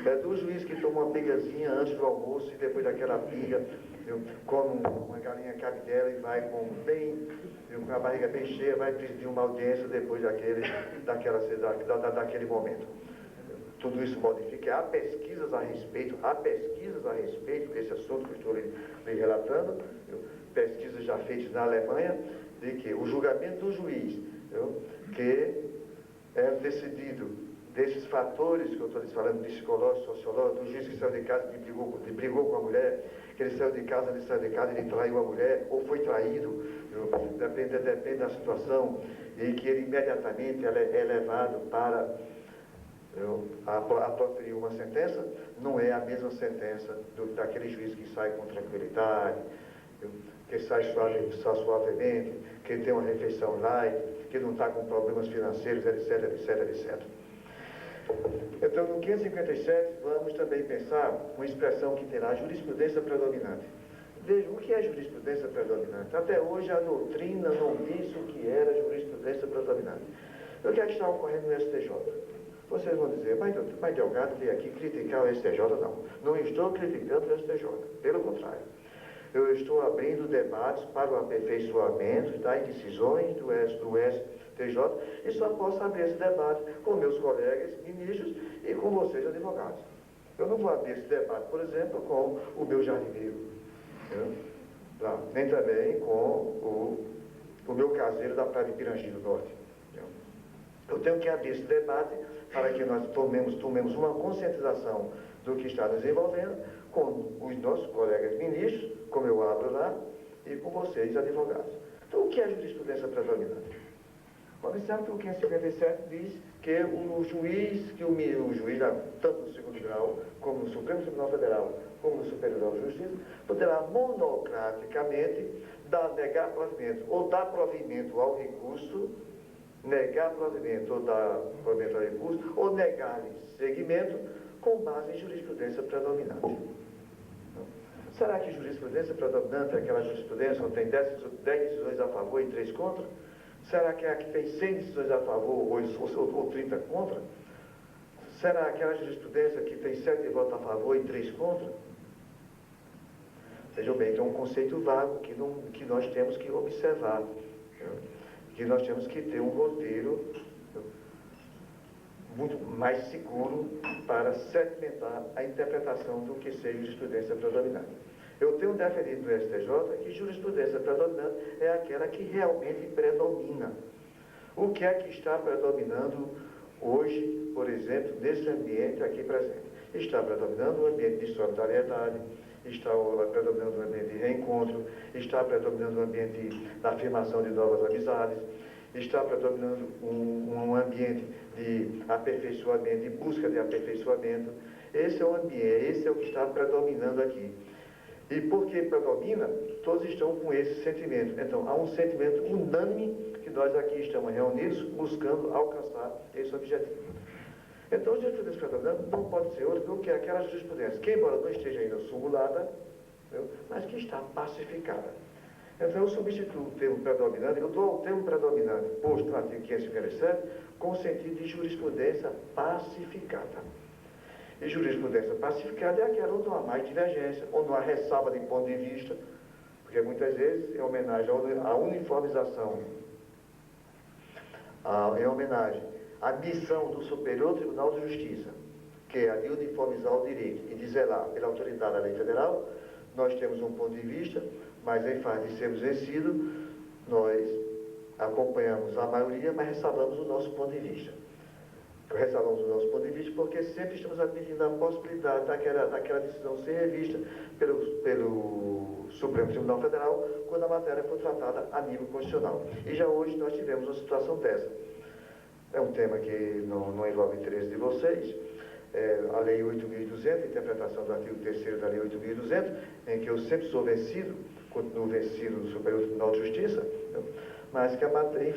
É do juiz que toma uma pigazinha antes do almoço e depois daquela piga, come uma galinha cabidela e vai com a barriga bem cheia, vai presidir uma audiência depois daquele momento. Tudo isso modifica. Há pesquisas a respeito desse assunto que eu estou lhe relatando, pesquisas já feitas na Alemanha, de que o julgamento do juiz, que é decidido desses fatores que eu estou lhes falando, psicológico, sociológico, do juiz que saiu de casa e brigou com a mulher, que ele saiu de casa, ele traiu a mulher, ou foi traído, depende da situação, e que ele imediatamente é levado para a proferir uma sentença, não é a mesma sentença daquele juiz que sai com tranquilidade, que sai suavemente, que tem uma refeição light, que não está com problemas financeiros, etc, etc, etc. Então, no 557, vamos também pensar uma expressão que terá jurisprudência predominante. Vejam, o que é jurisprudência predominante? Até hoje a doutrina não disse o que era jurisprudência predominante. O que é que está ocorrendo no STJ? Vocês vão dizer, mas Delgado veio aqui criticar o STJ? Não estou criticando o STJ, pelo contrário. Eu estou abrindo debates para o aperfeiçoamento das decisões do STJ e só posso abrir esse debate com meus colegas ministros e com vocês, advogados. Eu não vou abrir esse debate, por exemplo, com o meu jardineiro, nem também com o meu caseiro da Praia de Pirangi do Norte. Eu tenho que abrir esse debate para que nós tomemos uma conscientização do que está nos envolvendo com os nossos colegas ministros, como eu abro lá, e com vocês, advogados. Então, o que é jurisprudência predominante? Observe que o 557 diz que o juiz, tanto no segundo grau, como no Supremo Tribunal Federal, como no Superior Tribunal de Justiça, poderá monocraticamente negar provimento ou dar provimento ao recurso, ou negar-lhe seguimento com base em jurisprudência predominante. Será que jurisprudência predominante é aquela jurisprudência onde tem 10 decisões a favor e 3 contra? Será que é a que tem 100 decisões a favor ou 30 contra? Será aquela jurisprudência que tem 7 votos a favor e 3 contra? Vejam bem, então é um conceito vago que nós temos que observar, que nós temos que ter um roteiro muito mais seguro para sedimentar a interpretação do que seja jurisprudência predominante. Eu tenho defendido no STJ que jurisprudência predominante é aquela que realmente predomina. O que é que está predominando hoje, por exemplo, nesse ambiente aqui presente? Está predominando o ambiente de solidariedade, está predominando o ambiente de reencontro, está predominando o ambiente da afirmação de novas amizades, está predominando um ambiente de aperfeiçoamento, de busca de aperfeiçoamento. Esse é o ambiente, esse é o que está predominando aqui. E porque predomina, todos estão com esse sentimento. Então, há um sentimento unânime que nós aqui estamos reunidos buscando alcançar esse objetivo. Então, a jurisprudência predominante não pode ser outra do que aquela jurisprudência que, embora não esteja ainda sumulada, mas que está pacificada. Então, eu substituo o termo predominante, eu dou o termo predominante posto no artigo 557 com o sentido de jurisprudência pacificada. E jurisprudência pacificada é aquela onde não há mais divergência, onde não há ressalva de ponto de vista, porque muitas vezes, em homenagem à uniformização, em homenagem à missão do Superior Tribunal de Justiça, que é a de uniformizar o direito e de zelar pela autoridade da lei federal, nós temos um ponto de vista, mas em face de sermos vencidos, nós acompanhamos a maioria, mas ressalvamos o nosso ponto de vista. Ressalvamos o nosso ponto de vista porque sempre estamos admitindo a possibilidade daquela decisão ser revista pelo Supremo Tribunal Federal quando a matéria for tratada a nível constitucional. E já hoje nós tivemos uma situação dessa. É um tema que não envolve o interesse de vocês. A Lei 8.200, a interpretação do artigo 3º da Lei 8.200, em que eu sempre sou vencido, continua vencido no Superior Tribunal de Justiça, mas que a matéria,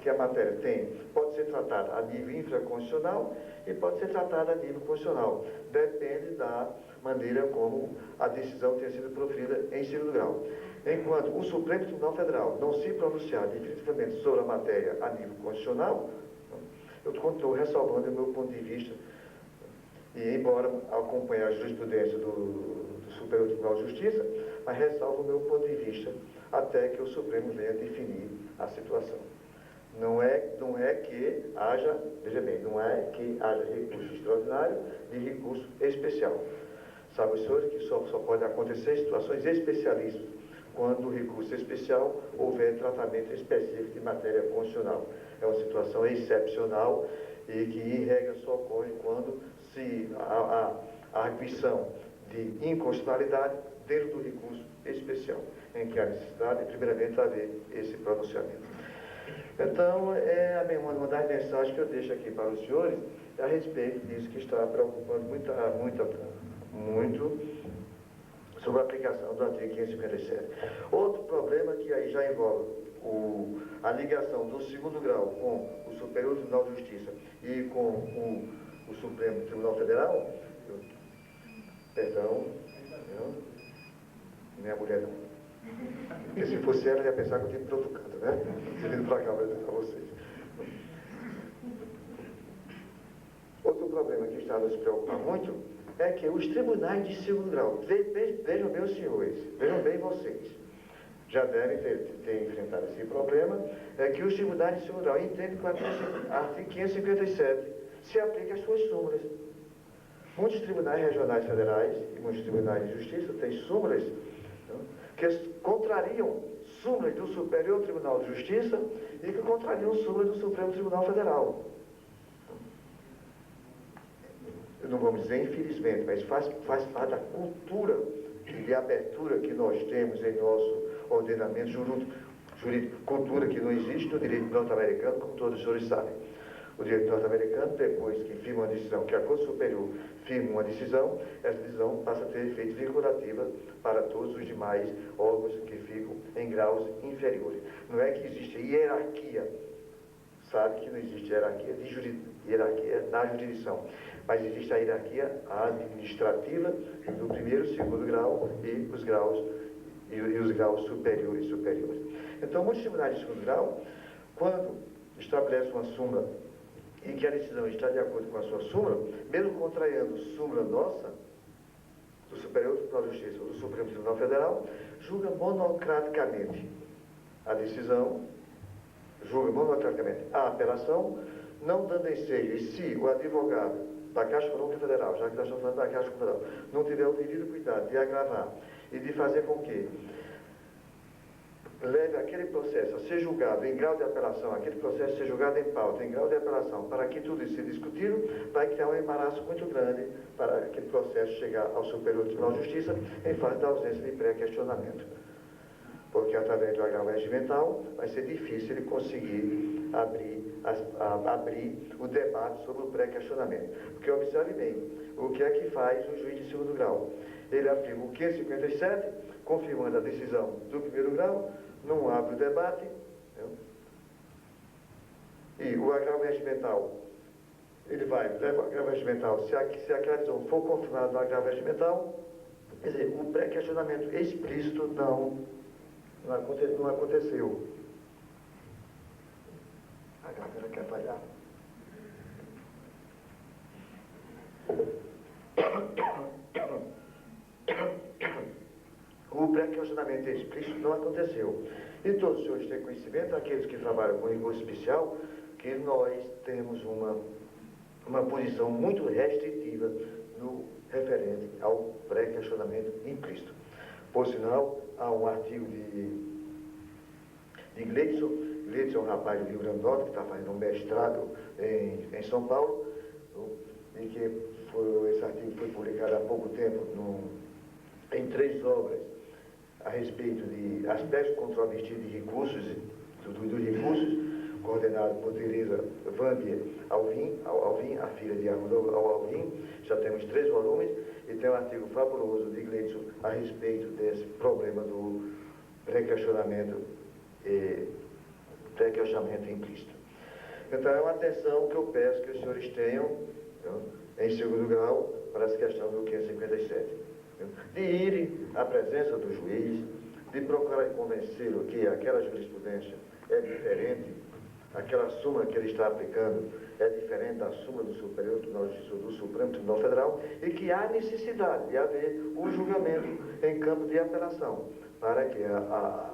que a matéria pode ser tratada a nível infraconstitucional e pode ser tratada a nível constitucional. Depende da maneira como a decisão tenha sido proferida em segundo grau. Enquanto o Supremo Tribunal Federal não se pronunciar definitivamente sobre a matéria a nível constitucional, eu continuo ressalvando o meu ponto de vista, e embora acompanhe a jurisprudência do Superior Tribunal de Justiça, mas ressalvo o meu ponto de vista até que o Supremo venha definir a situação. Não é que haja, veja bem, não é que haja recurso extraordinário de recurso especial. Sabe os senhores que só pode acontecer em situações especialíssimas, quando o recurso especial houver tratamento específico de matéria constitucional. É uma situação excepcional e que, em regra, só ocorre quando se a arguição de inconstitucionalidade dentro do recurso especial, em que há necessidade, primeiramente, haver esse pronunciamento. Então, uma das mensagens que eu deixo aqui para os senhores é a respeito disso que está preocupando muito sobre a aplicação do artigo 557. Outro problema que aí já envolve a ligação do segundo grau com o Superior Tribunal de Justiça e com o Supremo Tribunal Federal, perdão, minha mulher não. Porque se fosse ela, ia pensar que eu tinha para outro canto, né? Vindo para cá para dizer para vocês. Outro problema que está nos preocupando muito é que os tribunais de segundo grau, vejam bem os senhores, vejam bem vocês, já devem ter enfrentado esse problema, é que os tribunais de segundo grau entendem que o artigo 557 se aplica às suas súmulas. Muitos tribunais regionais federais e muitos tribunais de justiça têm súmulas que contrariam súmulas do Superior Tribunal de Justiça e que contrariam súmulas do Supremo Tribunal Federal. Não vamos dizer infelizmente, mas faz parte da cultura de abertura que nós temos em nosso ordenamento jurídico, cultura que não existe no direito norte-americano, como todos os senhores sabem. O direito norte-americano, depois que firma uma decisão, que a Corte Superior firma uma decisão, essa decisão passa a ter efeito vinculativa para todos os demais órgãos que ficam em graus inferiores. Não é que existe hierarquia, sabe que não existe hierarquia na jurisdição, mas existe a hierarquia administrativa do primeiro e segundo grau e os graus superiores. Então, muitos tribunais de segundo grau, quando estabelecem uma súmula em que a decisão está de acordo com a sua súmula, mesmo contrariando súmula nossa, do Superior Tribunal de Justiça ou do Supremo Tribunal Federal, julga monocraticamente a decisão, julga monocraticamente a apelação, não dando ensejo, e se o advogado da Caixa Econômica Federal, já que nós estamos falando da Caixa Econômica Federal, não tiver o devido cuidado de agravar e de fazer com que leve aquele processo a ser julgado em grau de apelação, aquele processo a ser julgado em pauta, em grau de apelação, para que tudo isso seja discutido, vai criar um embaraço muito grande para aquele processo chegar ao Superior Tribunal de Justiça em face da ausência de pré-questionamento. Porque através do agravo regimental vai ser difícil ele conseguir abrir o debate sobre o pré-questionamento. Porque observe bem, o que é que faz o juiz de segundo grau? Ele aplica o 557, confirmando a decisão do primeiro grau, não abre o debate, e o agravo regimental, ele vai, leva o agravo regimental, se aquela decisão for confirmada no agravo regimental, quer dizer, o pré-questionamento explícito não aconteceu. A galera quer falhar. O pré-questionamento explícito não aconteceu. E todos os senhores têm conhecimento, aqueles que trabalham com recurso especial, que nós temos uma posição muito restritiva no referente ao pré-questionamento implícito. Por sinal, há um artigo de Gleidson. Gleidson é um rapaz do Rio Grande do Norte que está fazendo um mestrado em São Paulo, e que esse artigo foi publicado há pouco tempo em 3 obras a respeito de aspectos controvertidos de recursos, dos recursos, coordenado por Teresa Vandier Alvim, a filha de Arnaldo Alvim. Já temos 3 volumes, e tem um artigo fabuloso de Gleidson a respeito desse problema do pré-questionamento implícito. Então, é uma atenção que eu peço que os senhores tenham, em segundo grau, para essa questão do 557. De irem à presença do juiz, de procurar convencê-lo que aquela jurisprudência é diferente, aquela súmula que ele está aplicando é diferente da súmula do Superior Tribunal de Justiça do Supremo Tribunal Federal e que há necessidade de haver um julgamento em campo de apelação, para que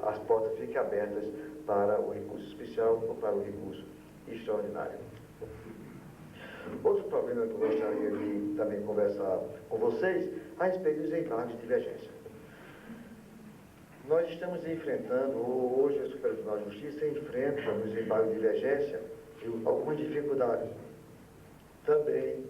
as portas fiquem abertas para o recurso especial ou para o recurso extraordinário. Outro problema que eu gostaria de também conversar com vocês a respeito dos embargos de divergência. Nós estamos enfrentando, hoje o Superior Tribunal de Justiça enfrenta nos embargos de divergência algumas dificuldades. Também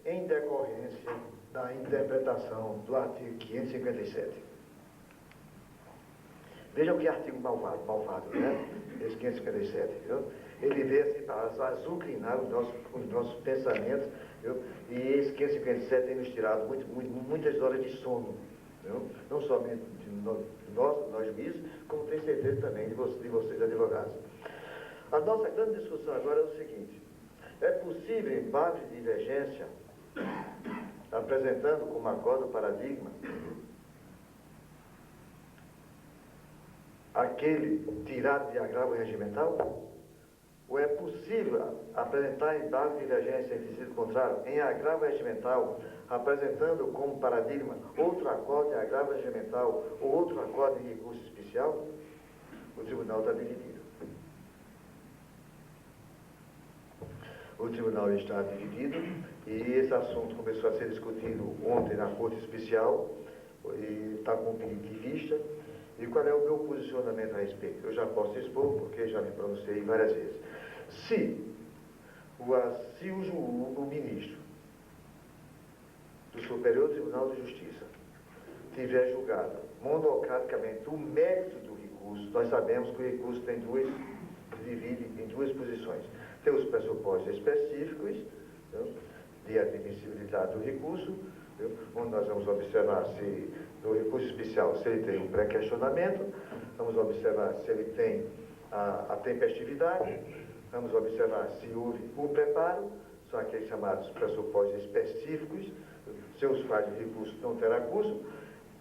em decorrência da interpretação do artigo 557. Vejam que artigo malvado, né? Esse 557, viu? Ele veio assim para azucrinar os nossos pensamentos, viu? E esse 557 tem nos tirado muitas horas de sono, viu? Não somente de nós juízes, como tenho certeza também de vocês advogados. A nossa grande discussão agora é o seguinte: é possível embargo de divergência, apresentando como acordo o paradigma aquele tirado de agravo regimental? Ou é possível apresentar embargo de divergência em sentido contrário, em agravo regimental, apresentando como paradigma outro acordo de agravo regimental ou outro acordo de recurso especial? O tribunal está dividido. O tribunal está dividido e esse assunto começou a ser discutido ontem na Corte Especial e está com um pedido de vista. E qual é o meu posicionamento a respeito? Eu já posso expor, porque já me pronunciei várias vezes. Se o ministro do Superior Tribunal de Justiça tiver julgado monocraticamente o mérito do recurso, nós sabemos que o recurso se divide em duas posições. Tem os pressupostos específicos, de admissibilidade do recurso, onde nós vamos observar se no recurso especial se ele tem um pré-questionamento, vamos observar se ele tem a tempestividade, vamos observar se houve o preparo, são aqueles chamados pressupostos específicos, se os quais o recurso não terá curso,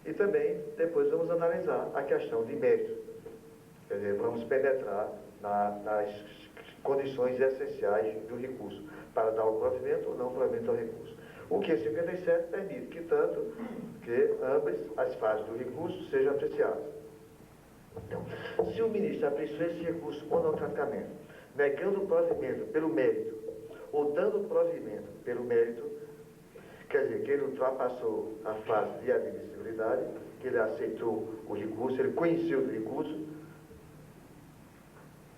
e também depois vamos analisar a questão de mérito. Quer dizer, vamos penetrar nas condições essenciais do recurso, para dar o provimento ou não provimento ao recurso. O 557 permite que ambas as fases do recurso sejam apreciadas. Então, se o ministro apreciou esse recurso monocraticamente, negando o provimento pelo mérito, ou dando provimento pelo mérito, quer dizer que ele ultrapassou a fase de admissibilidade, que ele aceitou o recurso, ele conheceu o recurso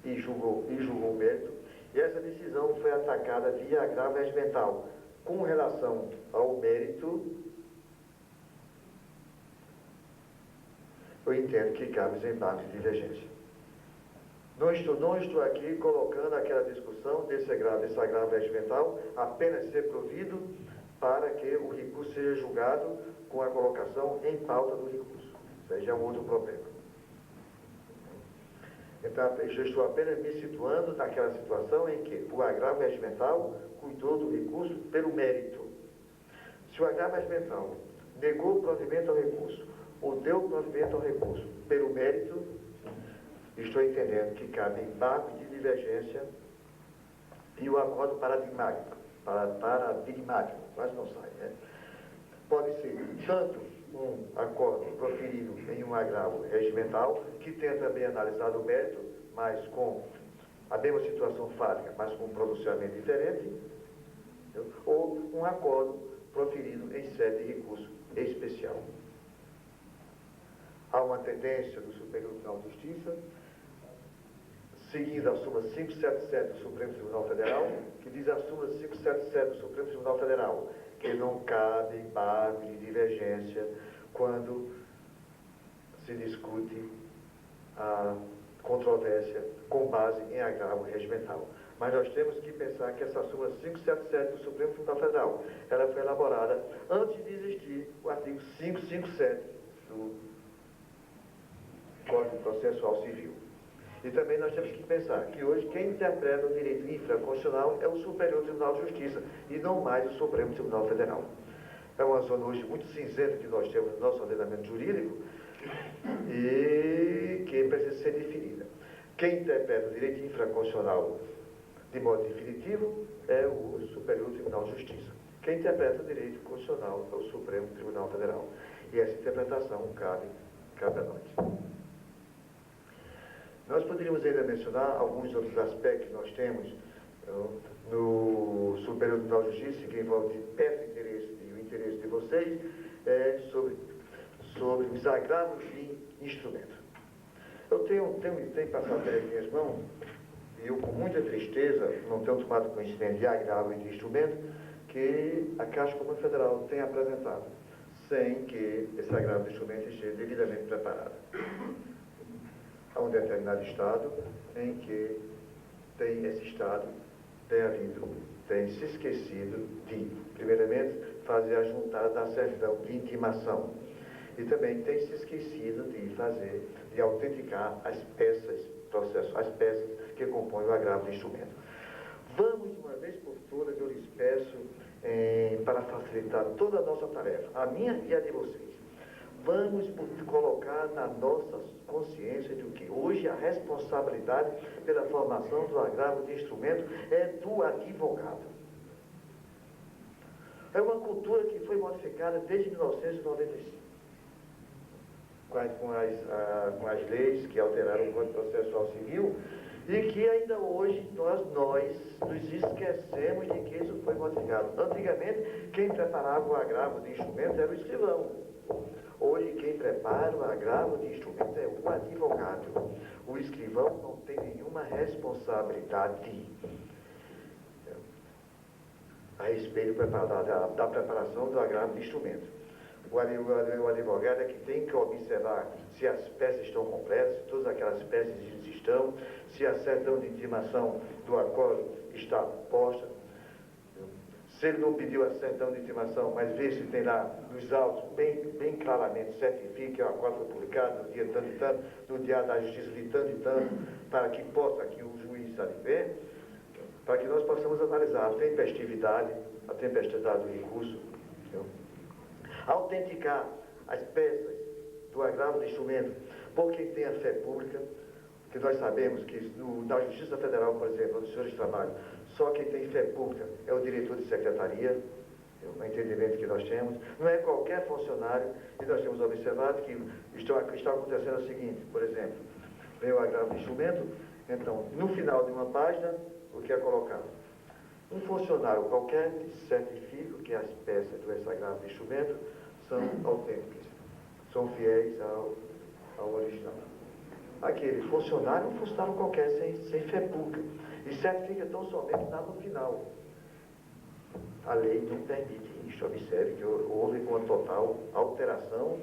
e julgou o mérito, e essa decisão foi atacada via agravo regimental. Com relação ao mérito, eu entendo que cabe os embargos de divergência. Não estou aqui colocando aquela discussão desse agravo regimental apenas ser provido para que o recurso seja julgado com a colocação em pauta do recurso. Isso aí já é um outro problema. Então, eu estou apenas me situando naquela situação em que o agravo regimental cuidou do recurso pelo mérito. Se o agravo regimental negou o provimento ao recurso ou deu o provimento ao recurso pelo mérito, estou entendendo que cabe embargo de divergência e o acordo paradigmático, quase não sai, né? Pode ser tanto um acordo proferido em um agravo regimental, que tenha também analisado o mérito, mas com a mesma situação fática, mas com um pronunciamento diferente, ou um acordo proferido em sede de recurso especial. Há uma tendência do Superior Tribunal de Justiça, seguindo a súmula 577 do Supremo Tribunal Federal, que diz a súmula 577 do Supremo Tribunal Federal, que não cabe embargo de divergência quando se discute a controvérsia com base em agravo regimental. Mas nós temos que pensar que essa súmula 577 do Supremo Tribunal Federal, ela foi elaborada antes de existir o artigo 557 do Código Processual Civil. E também nós temos que pensar que hoje quem interpreta o direito infraconstitucional é o Superior Tribunal de Justiça e não mais o Supremo Tribunal Federal. É uma zona hoje muito cinzenta que nós temos no nosso ordenamento jurídico e que precisa ser definida. Quem interpreta o direito infraconstitucional de modo definitivo é o Superior Tribunal de Justiça. Quem interpreta o direito constitucional é o Supremo Tribunal Federal. E essa interpretação cabe a nós. Nós poderíamos ainda mencionar alguns outros aspectos que nós temos no Superior Tribunal de Justiça, que envolve de perto o interesse de vocês, sobre os agravos de instrumento. Eu tenho passado pelas minhas mãos, e eu com muita tristeza não tenho tomado conhecimento de agravo de instrumento que a Caixa Econômica Federal tem apresentado, sem que esse agravo de instrumento esteja devidamente preparado. Há um determinado estado em que esse estado tem se esquecido de, primeiramente, fazer a juntada da certidão de intimação e também tem se esquecido de autenticar as peças que compõem o agravo de instrumento. Vamos, de uma vez por todas, eu lhes peço, para facilitar toda a nossa tarefa, a minha e a de vocês, vamos colocar na nossa consciência de que hoje a responsabilidade pela formação do agravo de instrumento é do advogado. É uma cultura que foi modificada desde 1995, com as leis que alteraram o Código Processual Civil, e que ainda hoje nós nos esquecemos de que isso foi modificado. Antigamente, quem preparava o agravo de instrumento era o escrivão. Hoje, quem prepara o agravo de instrumento é o advogado. O escrivão não tem nenhuma responsabilidade a respeito da preparação do agravo de instrumento. O advogado é que tem que observar se as peças estão completas, se todas aquelas peças estão, se a certidão de intimação do acordo está posta. Se ele não pediu a certidão de intimação, mas vê se tem lá nos autos bem claramente, certifique que o acordo foi publicado no dia tanto e tanto, no Diário da Justiça de tanto e tanto, para que possa aqui o juiz ver, para que nós possamos analisar a tempestividade do recurso, autenticar as peças do agravo de instrumento por quem tem a fé pública, que nós sabemos que na Justiça Federal, por exemplo, nos senhores de trabalho, só quem tem fé pública é o diretor de secretaria, o entendimento que nós temos, não é qualquer funcionário, e nós temos observado que está acontecendo o seguinte, por exemplo, vem o agravo de instrumento, então, no final de uma página, o que é colocado? Um funcionário qualquer certifica que as peças do agravo de instrumento são autênticas, são fiéis ao original. Aquele funcionário, um funcionário qualquer sem fé pública, e certifica tão somente lá no final. A lei não permite isso. Observe que houve uma total alteração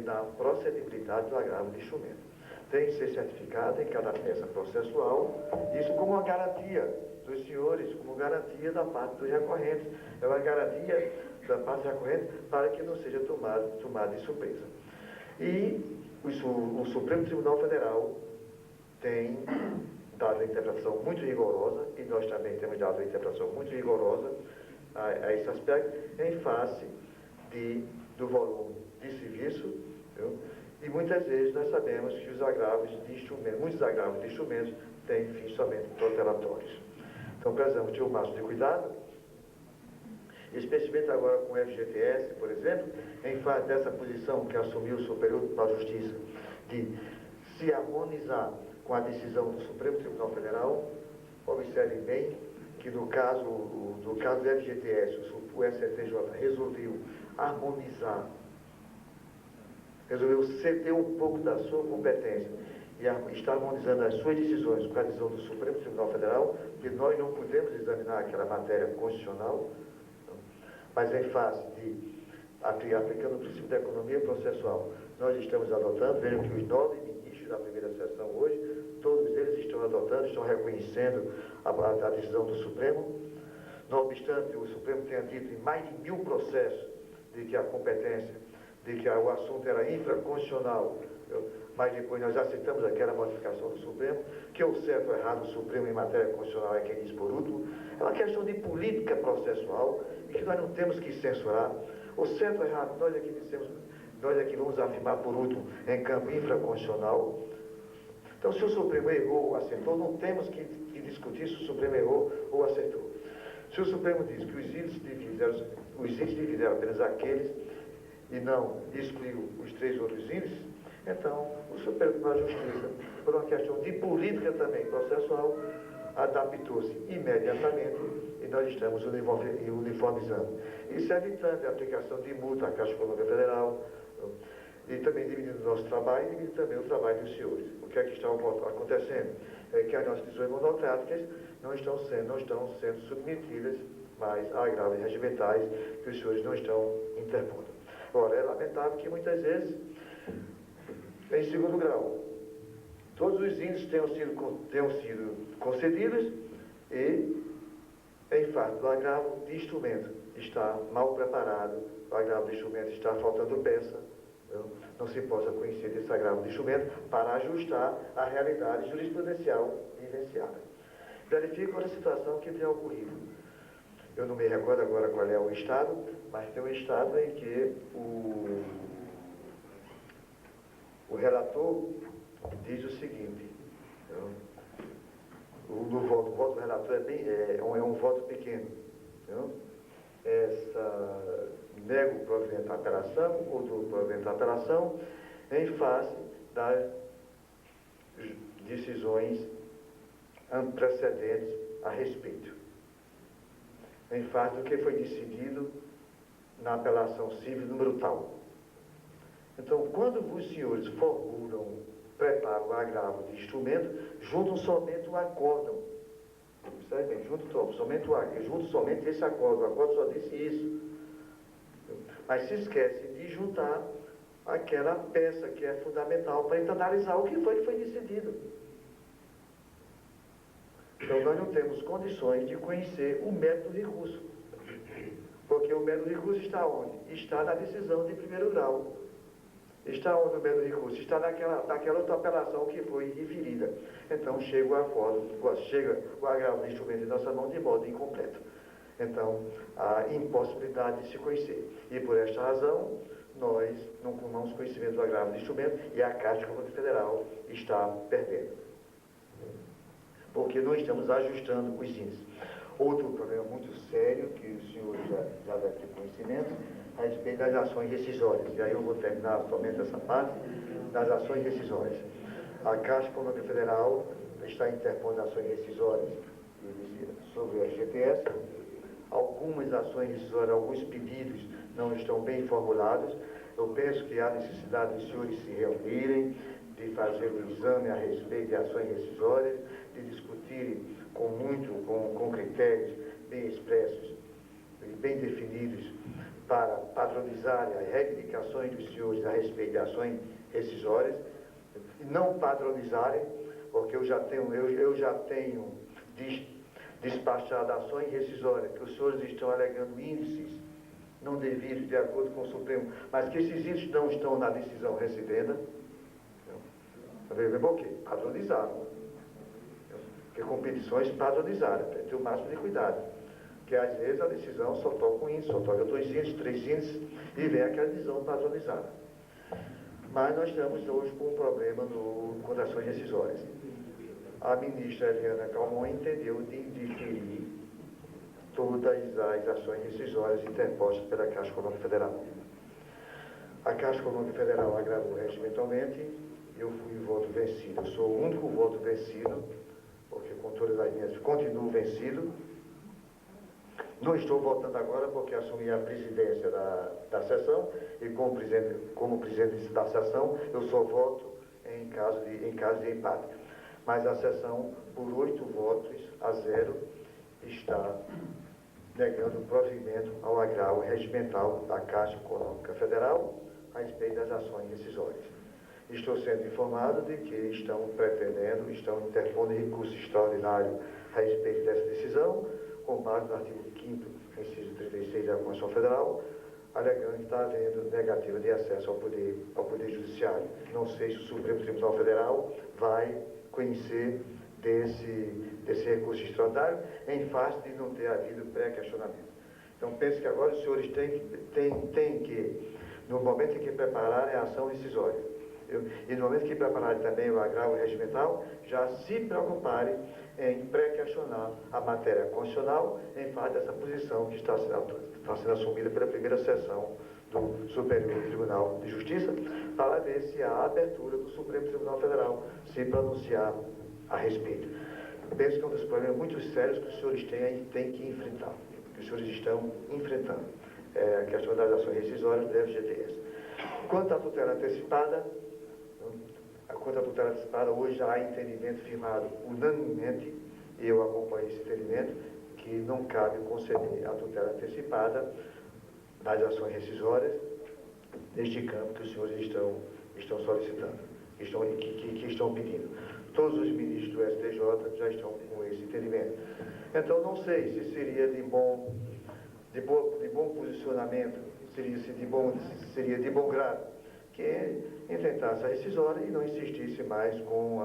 da procedibilidade do agravo de instrumento. Tem que ser certificado em cada peça processual, isso como uma garantia dos senhores, como garantia da parte dos recorrentes. É uma garantia da parte recorrente para que não seja tomado de surpresa. E o Supremo Tribunal Federal tem dado uma interpretação muito rigorosa, e nós também temos dado uma interpretação muito rigorosa a esse aspecto, em face do volume de serviço, viu? E muitas vezes nós sabemos que muitos agravos de instrumentos têm fins somente protelatórios. Então precisamos ter o máximo de cuidado, especialmente agora com o FGTS, por exemplo, em face dessa posição que assumiu o Superior Tribunal de Justiça, de se harmonizar com a decisão do Supremo Tribunal Federal. Observem bem que no caso do FGTS, o STJ resolveu harmonizar, resolveu ceder um pouco da sua competência e está harmonizando as suas decisões com a decisão do Supremo Tribunal Federal, que nós não podemos examinar aquela matéria constitucional, mas em face aplicando o princípio da economia processual, nós estamos adotando, vejam que os 9 ministros da primeira sessão hoje, todos eles estão adotando, estão reconhecendo a decisão do Supremo. Não obstante, o Supremo tenha dito em mais de 1000 processos de que a competência, de que o assunto era infraconstitucional, mas depois nós aceitamos aquela modificação do Supremo, que o certo ou errado do Supremo em matéria constitucional é quem diz por último. É uma questão de política processual e que nós não temos que censurar. O certo ou errado, nós é que vamos afirmar por último em campo infraconstitucional. Então, se o Supremo errou ou acertou, não temos que discutir se o Supremo errou ou acertou. Se o Supremo diz que os índices dividiram apenas aqueles e não excluiu os 3 outros índices, então o Supremo Tribunal de Justiça, por uma questão de política também processual, adaptou-se imediatamente e nós estamos uniformizando. Isso evitando a aplicação de multa à Caixa Econômica Federal e também dividindo o nosso trabalho e dividindo também o trabalho dos senhores. O que é que está acontecendo? É que as nossas decisões monocráticas não estão sendo submetidas mais a agravos regimentais que os senhores não estão interpondo. Ora, é lamentável que muitas vezes, em segundo grau, todos os índices tenham sido concedidos e, em fato, o agravo de instrumento está mal preparado, o agravo de instrumento está faltando peça, não se possa conhecer desse agravo de instrumento para ajustar a realidade jurisprudencial vivenciada. Verifico outra situação que tem ocorrido. Eu não me recordo agora qual é o estado, mas tem um estado em que o relator diz o seguinte, o voto do relator é um voto pequeno. Nego o provimento da apelação ou do provimento da apelação em face das decisões precedentes a respeito, em face do que foi decidido na apelação civil número tal. Então, quando os senhores preparam o agravo de instrumento, juntam somente o acórdão. Percebe bem? Juntam somente esse acórdão. O acórdão só disse isso. Mas se esquece de juntar aquela peça que é fundamental para analisar o que foi decidido. Então, nós não temos condições de conhecer o mérito do recurso. Porque o mérito do recurso está onde? Está na decisão de primeiro grau. Está onde o mérito do recurso? Está naquela outra apelação que foi referida. Então, chega o agravo do instrumento em nossa mão de modo incompleto. Então, há impossibilidade de se conhecer. E por esta razão, nós não tomamos conhecimento do agravo do instrumento e a Caixa Econômica Federal está perdendo. Porque não estamos ajustando os índices. Outro problema muito sério, que os senhores já devem ter conhecimento, a respeito das ações rescisórias. E aí eu vou terminar somente essa parte das ações rescisórias. A Caixa Econômica Federal está interpondo ações rescisórias sobre o FGTS. Algumas ações rescisórias, alguns pedidos não estão bem formulados. Eu penso que há necessidade dos senhores se reunirem, de fazer um exame a respeito de ações rescisórias, de discutirem com critérios bem expressos e bem definidos para padronizarem as reivindicações dos senhores a respeito de ações rescisórias, e não padronizarem, porque eu já tenho despachado ações rescisórias, que os senhores estão alegando índices não devidos de acordo com o Supremo, mas que esses índices não estão na decisão recidenda. Ok, padronizaram. Porque competições padronizaram, tem que ter o máximo de cuidado. Porque às vezes a decisão só toca um índice, só toca 2 índices, 3 índices, e vem aquela decisão padronizada. Mas nós estamos hoje com um problema com as ações rescisórias. A ministra Eliana Calmon entendeu de diferir todas as ações rescisórias interpostas pela Caixa Econômica Federal. A Caixa Econômica Federal agravou regimentalmente, eu fui voto vencido. Eu sou o único voto vencido, porque com todas as minhas continuo vencido. Não estou votando agora porque assumi a presidência da sessão e como presidente da sessão eu só voto em caso de empate. Mas a sessão, por 8 votos a 0, está negando o provimento ao agravo regimental da Caixa Econômica Federal a respeito das ações rescisórias. estou sendo informado de que estão interpondo recurso extraordinário a respeito dessa decisão, com base no artigo 5º, inciso 36 da Constituição Federal, alegando que está havendo negativa de acesso ao Poder Judiciário. Não sei se o Supremo Tribunal Federal vai conhecer desse recurso extraordinário, em face de não ter havido pré-questionamento. Então, penso que agora os senhores têm que, no momento em que prepararem a ação rescisória, e no momento que prepararem também o agravo regimental, já se preocuparem em pré-questionar a matéria constitucional em face dessa posição que está sendo assumida pela primeira sessão do Superior Tribunal de Justiça, para ver se há abertura do Supremo Tribunal Federal se pronunciar a respeito. Penso que é um dos problemas muito sérios que os senhores têm que enfrentar, que os senhores estão enfrentando. A questão das ações rescisórias do FGTS. Quanto à tutela antecipada, hoje já há entendimento firmado unanimemente, e eu acompanho esse entendimento, que não cabe conceder a tutela antecipada das ações rescisórias neste campo que os senhores estão solicitando, que estão pedindo. Todos os ministros do STJ já estão com esse entendimento. Então, não sei se seria de bom posicionamento, seria de bom grado, que enfrentasse a rescisória e não insistisse mais com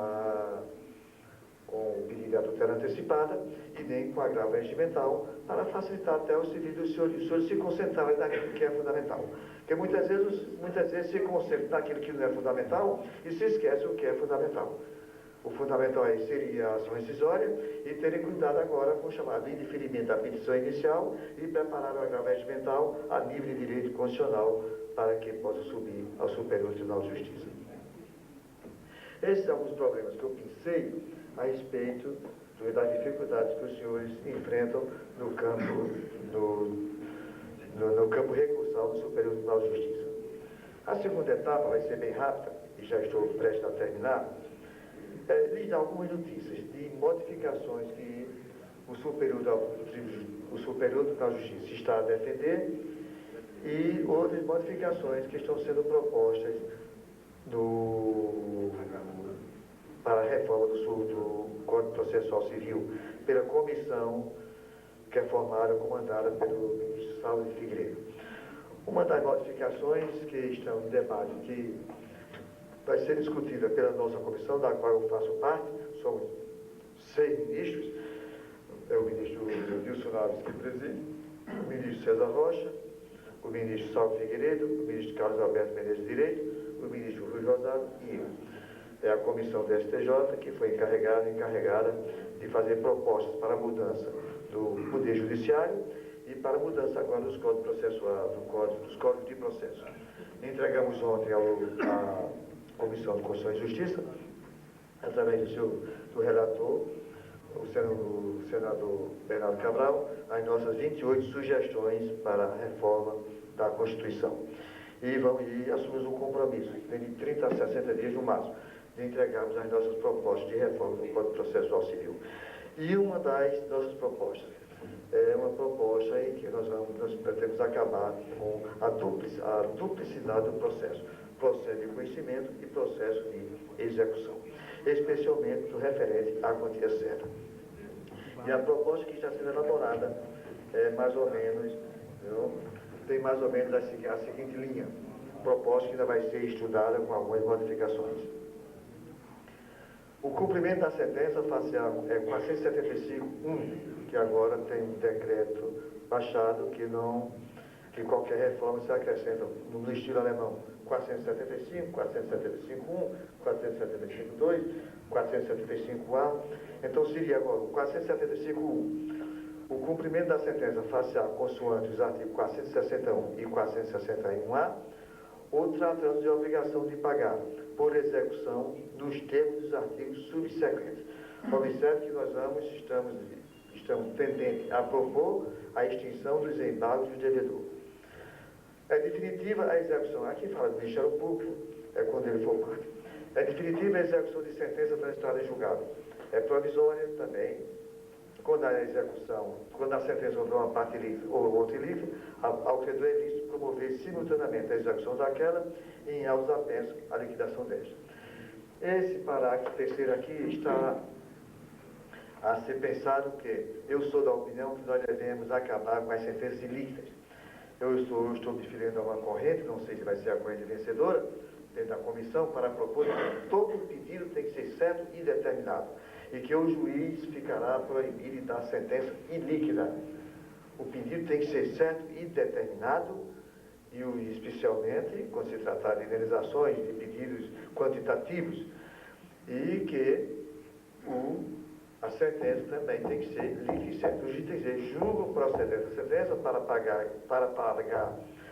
o pedido da tutela antecipada e nem com a agravo regimental, para facilitar até o serviço dos senhores, os senhores se concentrarem naquilo que é fundamental. Porque muitas vezes se concentram naquilo que não é fundamental e se esquece o que é fundamental. O fundamental aí seria a ação rescisória e terem cuidado agora com o chamado indeferimento da petição inicial e preparar o agravo regimental a nível de direito constitucional para que possa subir ao Superior Tribunal de Justiça. Esses são os problemas que eu pensei a respeito das dificuldades que os senhores enfrentam no campo recursal do Superior Tribunal de Justiça. A segunda etapa vai ser bem rápida, e já estou prestes a terminar, lhes dar algumas notícias de modificações que o Superior Tribunal de Justiça está a defender e outras modificações que estão sendo propostas para a reforma do Código Processual Civil pela comissão que é formada, comandada pelo ministro Saulo de Figueiredo. Uma das modificações que estão em debate, que vai ser discutida pela nossa comissão, da qual eu faço parte, somos 6 ministros, é o ministro Wilson Naves que preside, o ministro César Rocha, o ministro Saulo Figueiredo, o ministro Carlos Alberto Menezes de Direito, o ministro Rui Rosado e eu. É a comissão do STJ que foi encarregada de fazer propostas para a mudança do Poder Judiciário e para a mudança agora dos códigos de processo. Entregamos ontem à Comissão de Constituição e Justiça, através do relator, o senador Bernardo Cabral, as nossas 28 sugestões para a reforma da Constituição. E assumimos um compromisso, de 30 a 60 dias no máximo, de entregarmos as nossas propostas de reforma do Código Processual Civil. E uma das nossas propostas é uma proposta em que nós pretendemos acabar com a duplicidade do processo de conhecimento e processo de execução, especialmente no referente à quantia certa. E a proposta que está sendo elaborada é mais ou menos, tem mais ou menos a seguinte linha, proposta que ainda vai ser estudada com algumas modificações. O cumprimento da sentença facial é 475.1, que agora tem um decreto baixado que qualquer reforma se acrescenta no estilo alemão. 475, 475.1, 475.2, 475A. Então seria agora o 475.1. O cumprimento da sentença facial consoante os artigos 461 e 461A, ou tratando de obrigação de pagar por execução dos termos dos artigos subsequentes. Observe que nós estamos tendentes a propor a extinção dos embargos do devedor. É definitiva a execução, aqui fala do Ministério Público, é quando ele for parte. É definitiva a execução de sentença transitada em julgado. É provisória também, quando a execução, quando a sentença houver uma parte livre ou outra livre, ao credor é lícito promover simultaneamente a execução daquela e em autos apensos a liquidação desta. Esse parágrafo terceiro aqui está a ser pensado que eu sou da opinião que nós devemos acabar com as sentenças ilícitas. Eu estou definindo uma corrente, não sei se vai ser a corrente vencedora, dentro da comissão, para propor que todo pedido tem que ser certo e determinado, e que o juiz ficará proibido de dar sentença ilíquida. O pedido tem que ser certo e determinado, e especialmente quando se tratar de indenizações, de pedidos quantitativos, e que a sentença também tem que ser livre e certa. O juiz tem que dizer, julgo procedente a sentença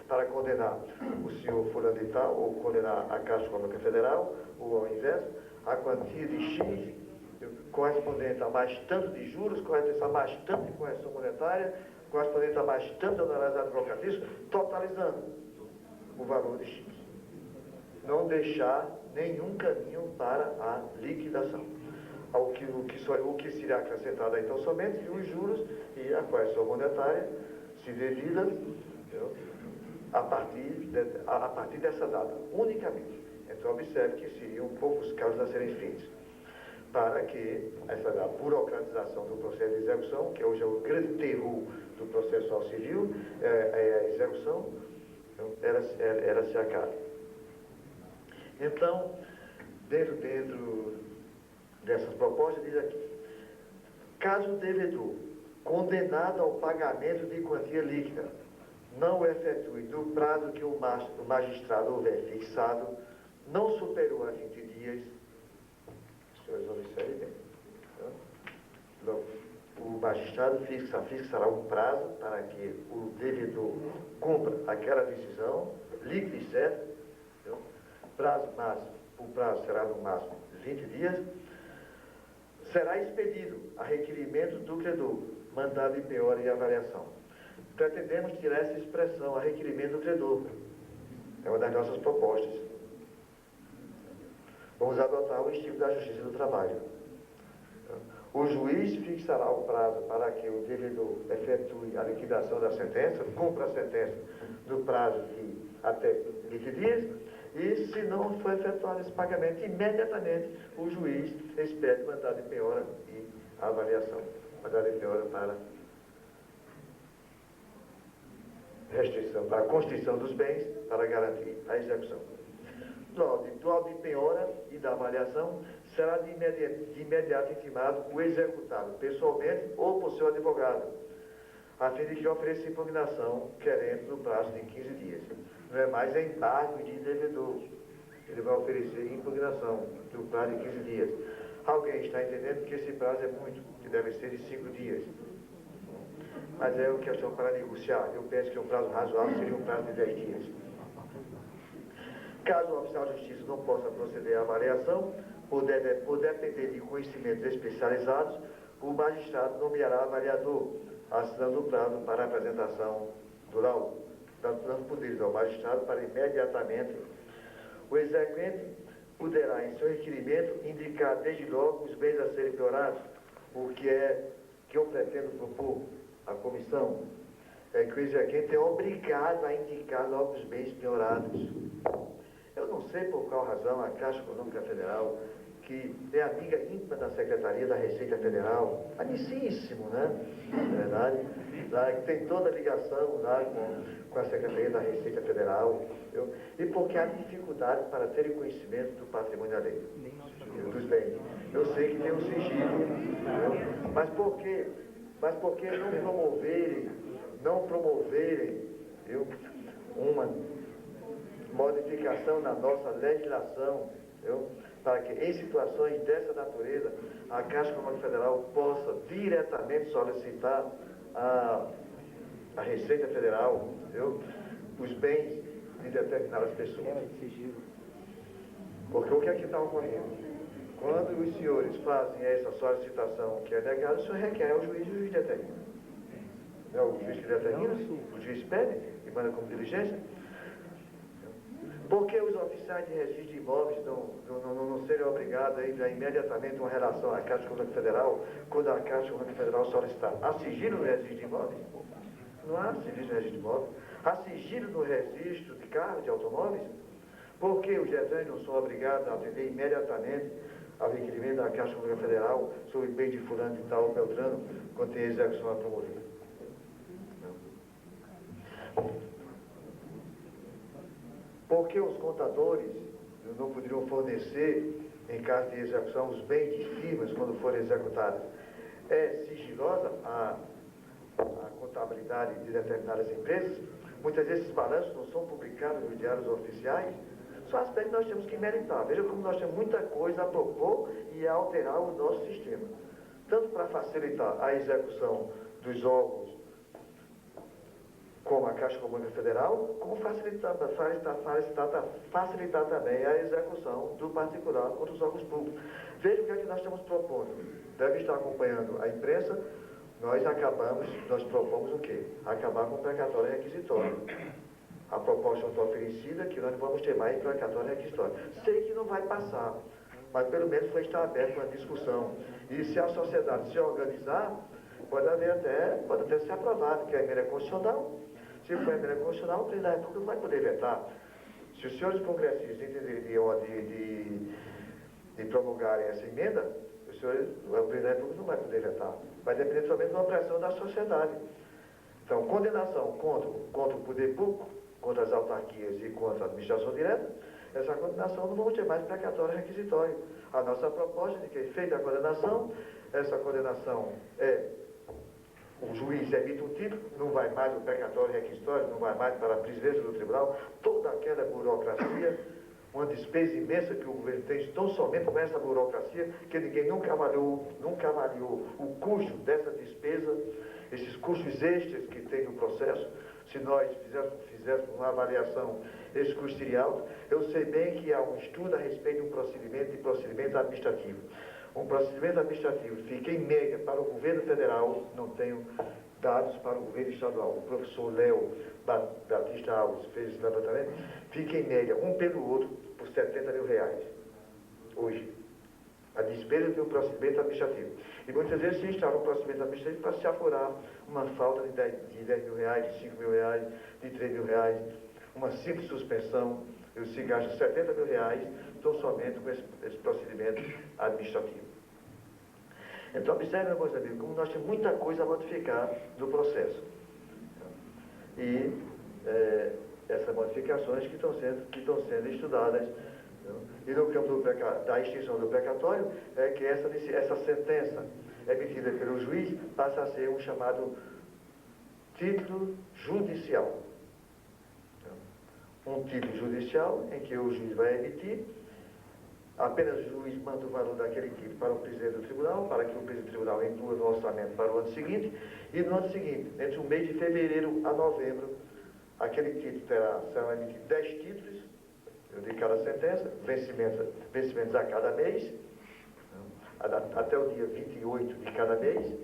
para condenar o senhor fulano de tal, ou condenar a Caixa Econômica Federal, ou ao inverso, a quantia de X, correspondente a mais tanto de juros, correspondente a mais tanto de correção monetária, correspondente a mais tanto de honorários advocatícios, totalizando o valor de X. Não deixar nenhum caminho para a liquidação. O que será acrescentado então somente os juros e a correção monetária, se devida, a partir dessa data, unicamente. Então, observe que seriam poucos casos a serem feitos, para que essa burocratização do processo de execução, que hoje é o grande terror do processo civil, a execução, ela se acabe. Então, dentro dessas propostas, diz aqui, caso o devedor, condenado ao pagamento de quantia líquida, não o efetue no prazo que o magistrado houver fixado, não superior a 20 dias, os senhores observem bem. Então, o magistrado fixará um prazo para que o devedor cumpra aquela decisão, líquida e certa. Então, o prazo será no máximo 20 dias. Será expedido a requerimento do credor, mandado em penhora e avaliação. Pretendemos tirar essa expressão, a requerimento do credor. É uma das nossas propostas. Vamos adotar o estilo da Justiça do Trabalho. O juiz fixará o prazo para que o devedor efetue a liquidação da sentença, cumpra a sentença no prazo de até 20 dias, e se não for efetuado esse pagamento, imediatamente o juiz expede mandado de penhora e avaliação. Mandado de penhora para restrição, para a constituição dos bens, para garantir a execução. Do auto de penhora e da avaliação, será de imediato intimado o executado, pessoalmente ou por seu advogado, a fim de que ofereça impugnação, querendo no prazo de 15 dias. Não é mais embargo de devedor. Ele vai oferecer impugnação no prazo de 15 dias. Alguém está entendendo que esse prazo é muito, que deve ser de 5 dias. Mas é uma questão para negociar. Eu penso que um prazo razoável seria um prazo de 10 dias. Caso o oficial de justiça não possa proceder à avaliação, por depender de conhecimentos especializados, o magistrado nomeará avaliador, assinando o prazo para a apresentação do laudo, dando poderes ao magistrado para imediatamente. O exequente poderá, em seu requerimento, indicar desde logo os bens a serem penhorados. O que eu pretendo propor à comissão é que o exequente é obrigado a indicar logo os bens penhorados. Eu não sei por qual razão a Caixa Econômica Federal, que é amiga íntima da Secretaria da Receita Federal, amicíssimo, né? Na verdade, lá, que tem toda a ligação lá com a Secretaria da Receita Federal, e porque há dificuldade para terem conhecimento do patrimônio alheio, dos bens. Eu sei que tem um sigilo, mas por que não promoverem uma modificação na nossa legislação, para que em situações dessa natureza a Caixa Econômica Federal possa diretamente solicitar à Receita Federal os bens de determinadas pessoas. Porque o que é que está ocorrendo? Quando os senhores fazem essa solicitação que é negada, o senhor requer ao juiz e o juiz determina. Não é o juiz que determina, o juiz pede e manda como diligência. Por que os oficiais de registro de imóveis não serem obrigados a enviar imediatamente uma relação à Caixa Econômica Federal quando a Caixa Econômica Federal solicitar? Há sigilo no registro de imóveis? Não há sigilo no registro de imóveis. Há sigilo no registro de carros, de automóveis? Por que os GETRANs não são obrigados a atender imediatamente ao requerimento da Caixa Econômica Federal sobre o bem de fulano de tal, Beltrano, quando tem execução a promover? Não. Por que os contadores não poderiam fornecer, em caso de execução, os bens de firmas quando forem executadas? É sigilosa a contabilidade de determinadas empresas? Muitas vezes esses balanços não são publicados nos diários oficiais. São aspectos que nós temos que meritar. Veja como nós temos muita coisa a propor e a alterar o nosso sistema. Tanto para facilitar a execução dos órgãos como a Caixa Econômica Federal, como facilitar também a execução do particular contra os órgãos públicos. Veja o que é que nós estamos propondo. Deve estar acompanhando a imprensa. Nós propomos o quê? Acabar com o precatório requisitório. A proposta foi oferecida que nós não vamos ter mais precatório requisitório. Sei que não vai passar, mas pelo menos foi estar aberto uma discussão. E se a sociedade se organizar, pode até ser aprovado, que a emenda é constitucional. Se for emenda constitucional, o presidente da República não vai poder vetar. Se os senhores congressistas entenderem de promulgarem essa emenda, o presidente da República não vai poder vetar. Vai depender somente de uma pressão da sociedade. Então, condenação contra o poder público, contra as autarquias e contra a administração direta, essa condenação não vamos ter mais precatório requisitório. A nossa proposta de que, feita a condenação, essa condenação o juiz emite um título, não vai mais o precatório requisitório, não vai mais para a presidência do tribunal, toda aquela burocracia, uma despesa imensa que o governo tem, tão somente com essa burocracia, que ninguém nunca avaliou o custo dessa despesa, esses custos extras que tem no processo. Se nós fizéssemos uma avaliação, esse custo seria alto. Eu sei bem que há um estudo a respeito de um procedimento administrativo. Um procedimento administrativo fica em média para o governo federal, não tenho dados para o governo estadual. O professor Léo Batista Alves fez esse levantamento, fica em média, um pelo outro, por R$70 mil. Hoje. A despesa de um procedimento administrativo. E muitas vezes se instala um procedimento administrativo para se apurar uma falta de R$10 mil, de R$5 mil, de R$3 mil, uma simples suspensão, se gasta R$70 mil, tão somente com esse procedimento administrativo. Então, observe, meus amigos, como nós temos muita coisa a modificar no processo. E essas modificações que estão sendo estudadas. E no campo da extinção do precatório, é que essa sentença emitida pelo juiz passa a ser um chamado título judicial. Um título judicial em que o juiz vai emitir, apenas o juiz manda o valor daquele título para o presidente do tribunal, para que o presidente do tribunal inclua no orçamento para o ano seguinte, e no ano seguinte, entre o mês de fevereiro a novembro, aquele título serão emitidos 10 títulos de cada sentença, vencimentos a cada mês, até o dia 28 de cada mês,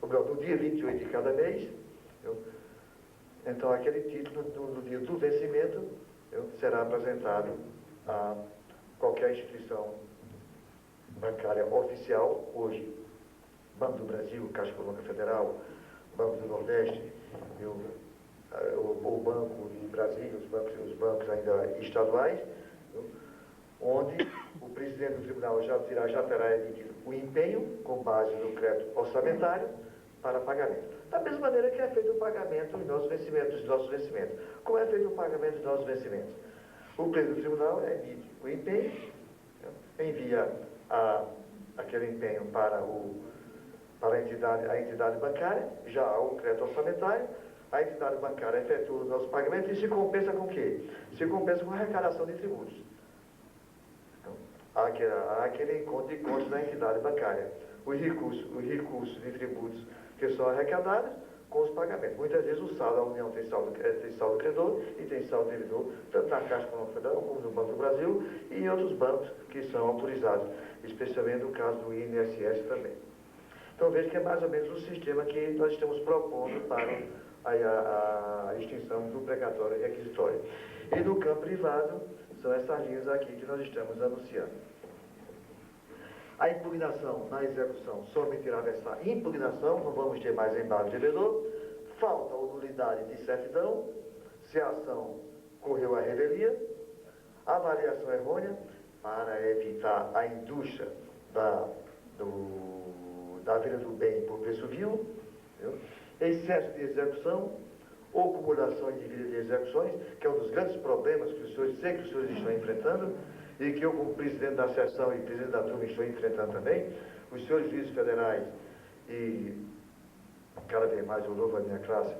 ou melhor, no dia 28 de cada mês. Então, aquele título, no dia do vencimento, será apresentado a qualquer instituição bancária oficial, hoje, Banco do Brasil, Caixa Econômica Federal, Banco do Nordeste, o Banco de Brasília, os bancos ainda estaduais, onde o presidente do tribunal já terá emitido o empenho com base no crédito orçamentário para pagamento. Da mesma maneira que é feito o pagamento dos nossos vencimentos. Como é feito o pagamento dos nossos vencimentos? O presidente do tribunal emite o empenho, envia aquele empenho para a entidade bancária, já há o crédito orçamentário, a entidade bancária efetua o nosso pagamento e se compensa com o quê? Se compensa com a arrecadação de tributos. Então, há aquele encontro de contas da entidade bancária. Os recursos de tributos que são arrecadados com os pagamentos. Muitas vezes o saldo, a União tem saldo credor e tem saldo devedor, tanto na Caixa Econômica Federal como no Banco do Brasil e em outros bancos que são autorizados, especialmente no caso do INSS também. Então veja que é mais ou menos o sistema que nós estamos propondo para a extinção do precatório requisitório. E no campo privado, são essas linhas aqui que nós estamos anunciando. A impugnação na execução somente irá versar impugnação, não vamos ter mais embargo de devedor. Falta ou nulidade de certidão, se a ação correu à revelia. Avaliação errônea, para evitar a indústria da venda do bem por preço vil. Entendeu? Excesso de execução, ou acumulação indevida de execuções, que é um dos grandes problemas que os senhores estão enfrentando, e que eu, como presidente da sessão e presidente da turma, estou enfrentando também. Os senhores juízes federais e cada vez mais o novo a minha classe,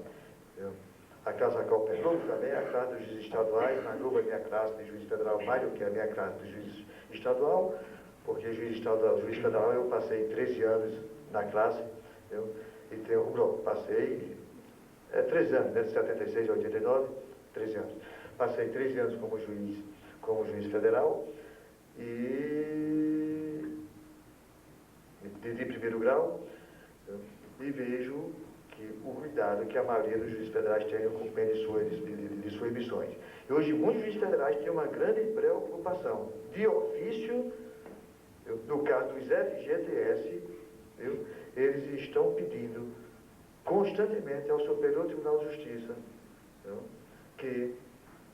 a classe a qual pergunto também, a classe dos juízes estaduais, na nova minha classe de juiz federal, mais do que a minha classe de juiz estadual, porque juiz federal eu passei 13 anos na classe, e passei 13 anos, né, de 76 a 89, 13 anos. Passei 13 anos como juiz federal e de primeiro grau, e vejo que o cuidado que a maioria dos juízes federais tem no cumprimento de suas missões. E hoje muitos juízes federais têm uma grande preocupação de ofício, no caso dos FGTS, eles estão pedindo constantemente ao Superior Tribunal de Justiça que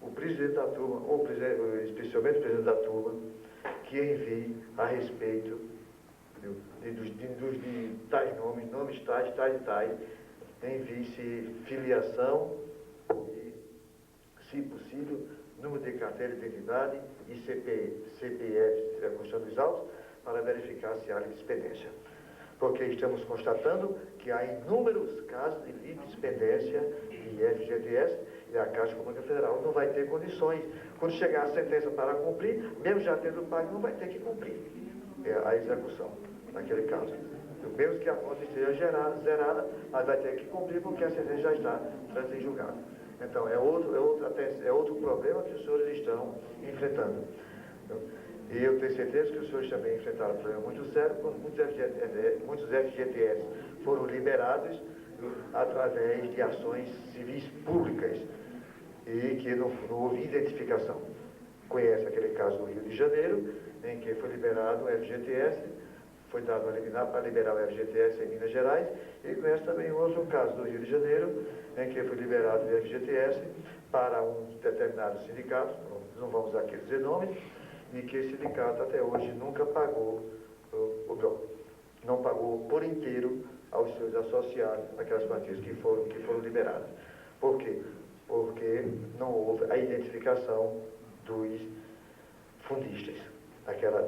o presidente da turma, ou especialmente o presidente da turma, que envie a respeito de tais nomes tais, envie-se filiação e, se possível, número de carteira de identidade e CPF, se estiver constando dos autos, para verificar se há litisπendência. Porque estamos constatando que há inúmeros casos de litisπendência de FGTS e a Caixa Econômica Federal não vai ter condições. Quando chegar a sentença para cumprir, mesmo já tendo pago, não vai ter que cumprir a execução, naquele caso. Mesmo que a conta esteja zerada, mas vai ter que cumprir porque a sentença já está em julgado. Então, é outro problema que os senhores estão enfrentando. E eu tenho certeza que os senhores também enfrentaram um problema muito sério, quando muitos FGTS foram liberados através de ações civis públicas e que não houve identificação. Conhece aquele caso do Rio de Janeiro, em que foi liberado o FGTS, foi dado uma liminar para liberar o FGTS em Minas Gerais, e conhece também outro caso do Rio de Janeiro, em que foi liberado o FGTS para um determinado sindicato, não vamos aqui dizer nomes, e que esse sindicato até hoje nunca pagou, não pagou por inteiro aos seus associados aquelas quantias que foram liberadas. Por quê? Porque não houve a identificação dos fundistas daquela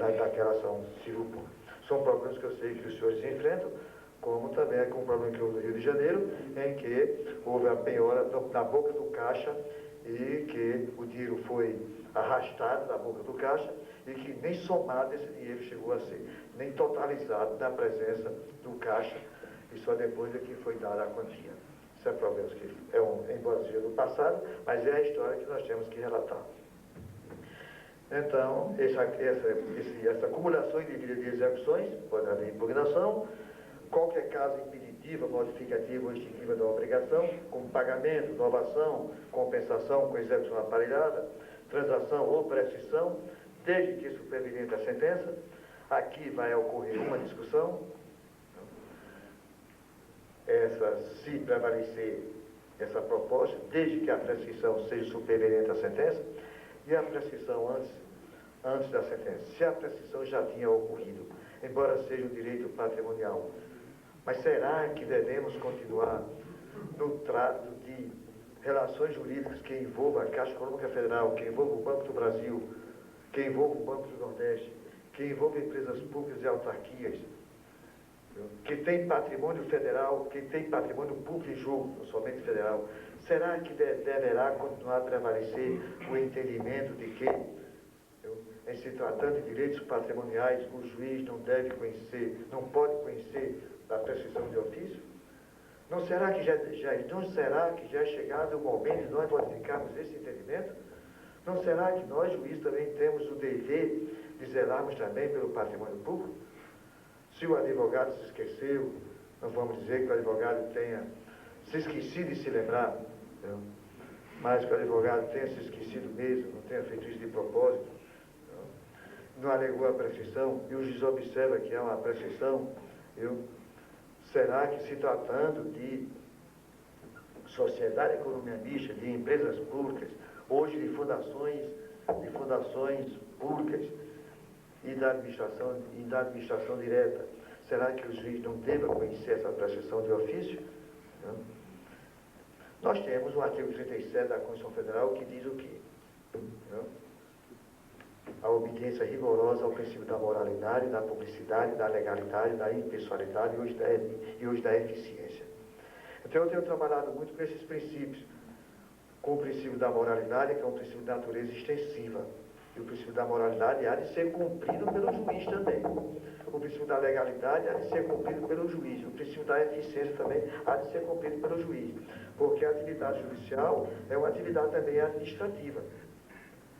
ação civil pública. São problemas que eu sei que os senhores enfrentam, como também é com o problema que houve no Rio de Janeiro, em que houve a penhora na boca do caixa e que o dinheiro foi arrastado da boca do caixa e que nem somado esse dinheiro chegou a ser, nem totalizado na presença do caixa, e só depois é que foi dada a quantia. Isso é problema que embora seja do passado, mas é a história que nós temos que relatar. Então, essa acumulação indevida de execuções, pode haver impugnação, qualquer caso impeditiva, modificativa ou extintiva da obrigação, como pagamento, inovação, compensação com execução aparelhada, transação ou prescrição, desde que superveniente a sentença. Aqui vai ocorrer uma discussão. Se prevalecer essa proposta, desde que a prescrição seja superveniente à sentença, e a prescrição antes da sentença. Se a prescrição já tinha ocorrido, embora seja um direito patrimonial. Mas será que devemos continuar no trato de relações jurídicas que envolvam a Caixa Econômica Federal, que envolvam o Banco do Brasil, que envolvam o Banco do Nordeste, que envolvam empresas públicas e autarquias, que tem patrimônio federal, que tem patrimônio público em jogo, não somente federal? Será que deverá continuar a prevalecer o entendimento de que, em se tratando de direitos patrimoniais, o juiz não deve conhecer, não pode conhecer da prescrição de ofício? Não será que já é chegado o momento de nós modificarmos esse entendimento? Não será que nós, juízes, também temos o dever de zelarmos também pelo patrimônio público? Se o advogado se esqueceu, não vamos dizer que o advogado tenha se esquecido de se lembrar mas que o advogado tenha se esquecido mesmo, não tenha feito isso de propósito, não alegou a prescrição, e o juiz observa que há uma prescrição, será que, se tratando de sociedade e economia mista, de empresas públicas, hoje de fundações públicas e da administração direta, será que o juiz não deva conhecer essa prescrição de ofício? Nós temos o artigo 37 da Constituição Federal que diz o quê? A obediência rigorosa ao princípio da moralidade, da publicidade, da legalidade, da impessoalidade e hoje da eficiência. Então eu tenho trabalhado muito com esses princípios, com o princípio da moralidade, que é um princípio de natureza extensiva, e o princípio da moralidade há de ser cumprido pelo juiz também. O princípio da legalidade há de ser cumprido pelo juiz. O princípio da eficiência também há de ser cumprido pelo juiz. Porque a atividade judicial é uma atividade também administrativa.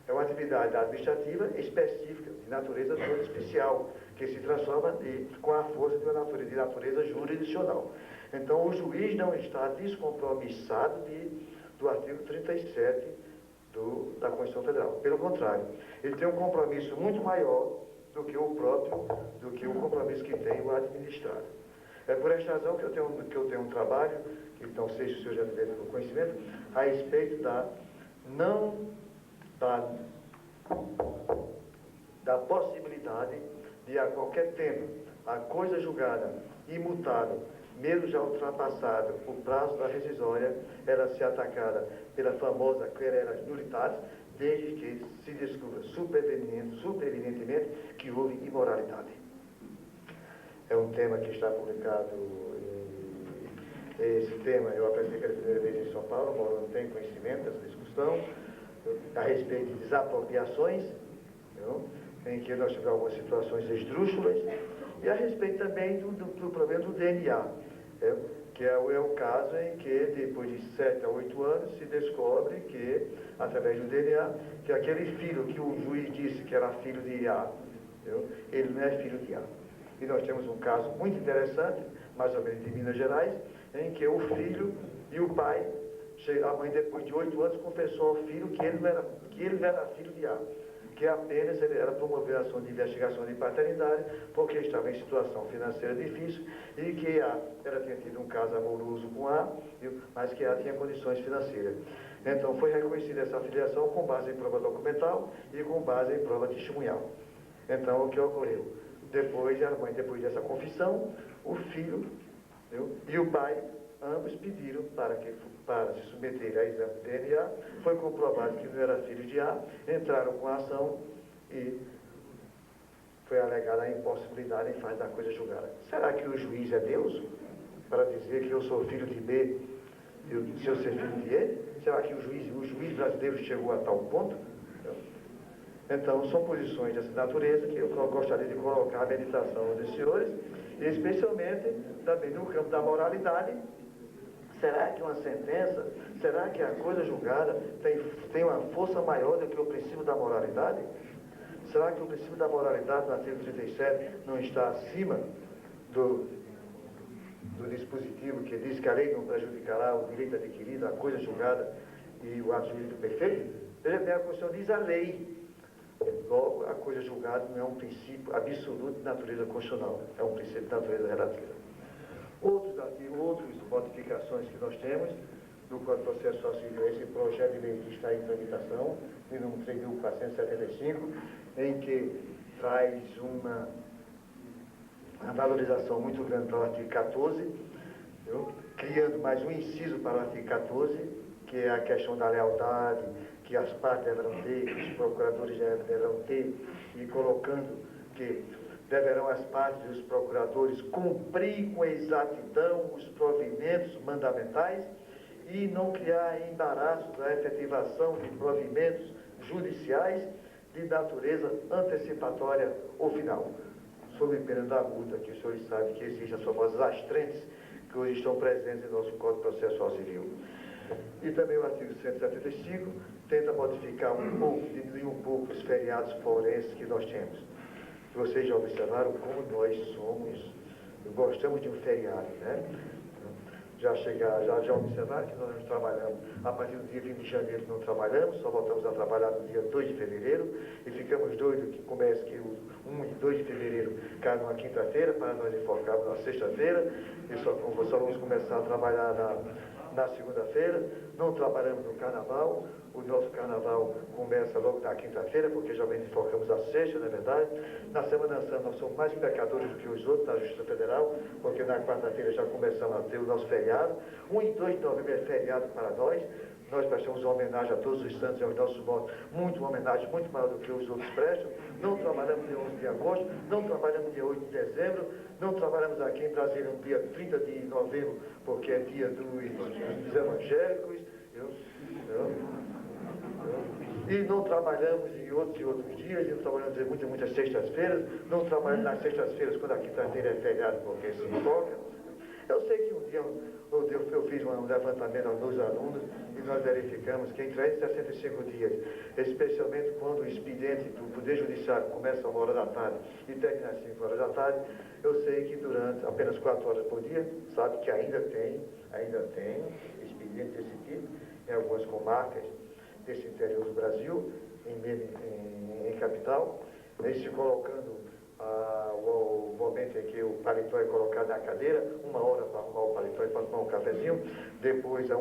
É uma atividade administrativa específica, de natureza toda especial, que se transforma com a força de natureza jurisdicional. Então, o juiz não está descompromissado do artigo 37 da Constituição Federal. Pelo contrário, ele tem um compromisso muito maior do que o compromisso que tem o administrado. É por esta razão que eu tenho um trabalho, que não sei se o senhor já teve conhecimento, a respeito da possibilidade de, a qualquer tempo, a coisa julgada, imutável, mesmo já ultrapassado o prazo da rescisória, ela ser atacada pela famosa querela nulitatis, desde que se descubra supereminentemente que houve imoralidade. É um tema que está publicado, esse tema eu apresentei pela primeira vez em São Paulo, Mauro não tem conhecimento dessa discussão, a respeito de desapropriações, em que nós tivemos algumas situações esdrúxulas, e a respeito também do problema do DNA, que é o caso em que, depois de 7 a 8 anos, se descobre que, através do DNA, que aquele filho que o juiz disse que era filho de A, ele não é filho de A. E nós temos um caso muito interessante, mais ou menos de Minas Gerais, em que o filho e o pai, a mãe, depois de 8 anos, confessou ao filho que ele não era filho de A, que apenas ele era promover a ação de investigação de paternidade, porque estava em situação financeira difícil, e que ela tinha tido um caso amoroso com A, mas que A tinha condições financeiras. Então foi reconhecida essa filiação com base em prova documental e com base em prova testemunhal. Então o que ocorreu? Depois dessa confissão, o filho e o pai, ambos pediram para se submeter a exame de DNA, foi comprovado que não era filho de A, entraram com a ação e foi alegada a impossibilidade em face da coisa julgada. Será que o juiz é Deus para dizer que eu sou filho de B, se eu ser filho de E? Será que o juiz brasileiro chegou a tal ponto? Então, são posições dessa natureza que eu gostaria de colocar à meditação dos senhores, e especialmente também no campo da moralidade. Será que uma sentença, será que a coisa julgada tem uma força maior do que o princípio da moralidade? Será que o princípio da moralidade, no artigo 37, não está acima do dispositivo que diz que a lei não prejudicará o direito adquirido, a coisa julgada e o ato jurídico perfeito? Veja bem, a Constituição diz a lei. Logo, a coisa julgada não é um princípio absoluto de natureza constitucional, é um princípio de natureza relativa. Outras modificações que nós temos do Código Processual Civil, esse projeto de lei que está em tramitação, de número 3.475, em que traz uma valorização muito grande para o artigo 14, criando mais um inciso para o artigo 14, que é a questão da lealdade, que as partes deverão ter, que os procuradores deverão ter, e colocando que deverão as partes e os procuradores cumprir com exatidão os provimentos mandamentais e não criar embaraços à efetivação de provimentos judiciais de natureza antecipatória ou final, sob pena da multa, que os senhores sabem que existem as famosas astrentes que hoje estão presentes em nosso Código Processual Civil. E também o artigo 175 tenta modificar diminuir um pouco os feriados forenses que nós temos. Vocês já observaram como nós gostamos de um feriado, né? já observaram que nós trabalhamos, a partir do dia 20 de janeiro não trabalhamos, só voltamos a trabalhar no dia 2 de fevereiro, e ficamos doidos que comece que o 1 e 2 de fevereiro cai numa quinta-feira, para nós enfocarmos na sexta-feira, e só vamos começar a trabalhar na segunda-feira. Não trabalhamos no carnaval, o nosso carnaval começa logo na quinta-feira, porque geralmente focamos a sexta, na verdade. Na Semana Santa nós somos mais pecadores do que os outros na Justiça Federal, porque na quarta-feira já começamos a ter o nosso feriado. 1 e 2 de novembro é feriado para nós. Nós prestamos uma homenagem a todos os santos e aos nossos mortos, uma homenagem muito maior do que os outros prestam. Não trabalhamos dia 11 de agosto, não trabalhamos dia 8 de dezembro, não trabalhamos aqui em Brasília no dia 30 de novembro, porque é dia dos evangélicos. E não trabalhamos em outros dias, não trabalhamos em muitas sextas-feiras, não trabalhamos nas sextas-feiras quando a quinta-feira é feriado, porque se toca. Eu sei que um dia eu fiz um levantamento aos meus alunos e nós verificamos que em 365 dias, especialmente quando o expediente do Poder Judiciário começa às 1 hora da tarde e termina às 5 horas da tarde, eu sei que durante apenas 4 horas por dia, sabe que ainda tem expediente desse tipo em algumas comarcas desse interior do Brasil, em capital, se colocando o momento em que o paletó é colocado na cadeira, 1 hora para arrumar o paletó e para tomar um cafezinho, depois a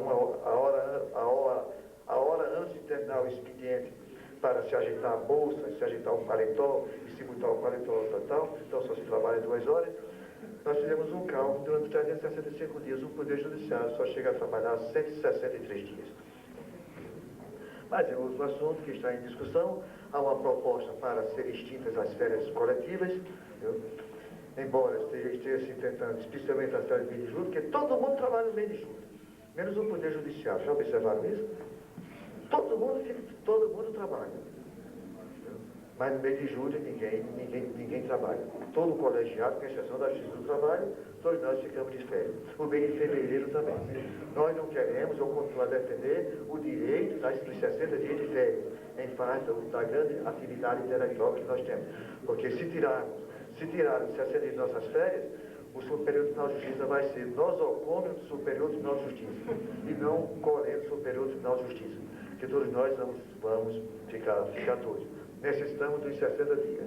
hora antes de terminar o expediente para se ajeitar a bolsa, se ajeitar um paletó e se botar o paletó tal, então só se trabalha 2 horas. Nós fizemos um cálculo, durante 365 dias o Poder Judiciário só chega a trabalhar 163 dias. Mas é outro assunto que está em discussão. Há uma proposta para ser extintas as férias coletivas, embora esteja se tentando, especialmente as férias do mês de julho, porque todo mundo trabalha no mês de julho, menos o Poder Judiciário. Já observaram isso? Todo mundo trabalha. Mas no mês de julho ninguém trabalha. Todo colegiado, com exceção da Justiça do Trabalho, todos nós ficamos de férias. O mês de fevereiro também. Nós não queremos, eu continuo a defender, o direito dos 60 dias de férias, em face da grande atividade intelectual que nós temos. Porque se tirarmos 60 dias de nossas férias, o Superior Tribunal de Justiça vai ser nosocômio do Superior Tribunal de Justiça, e não coleno do Superior Tribunal de Justiça. Que todos nós vamos ficar todos. Necessitamos dos 60 dias,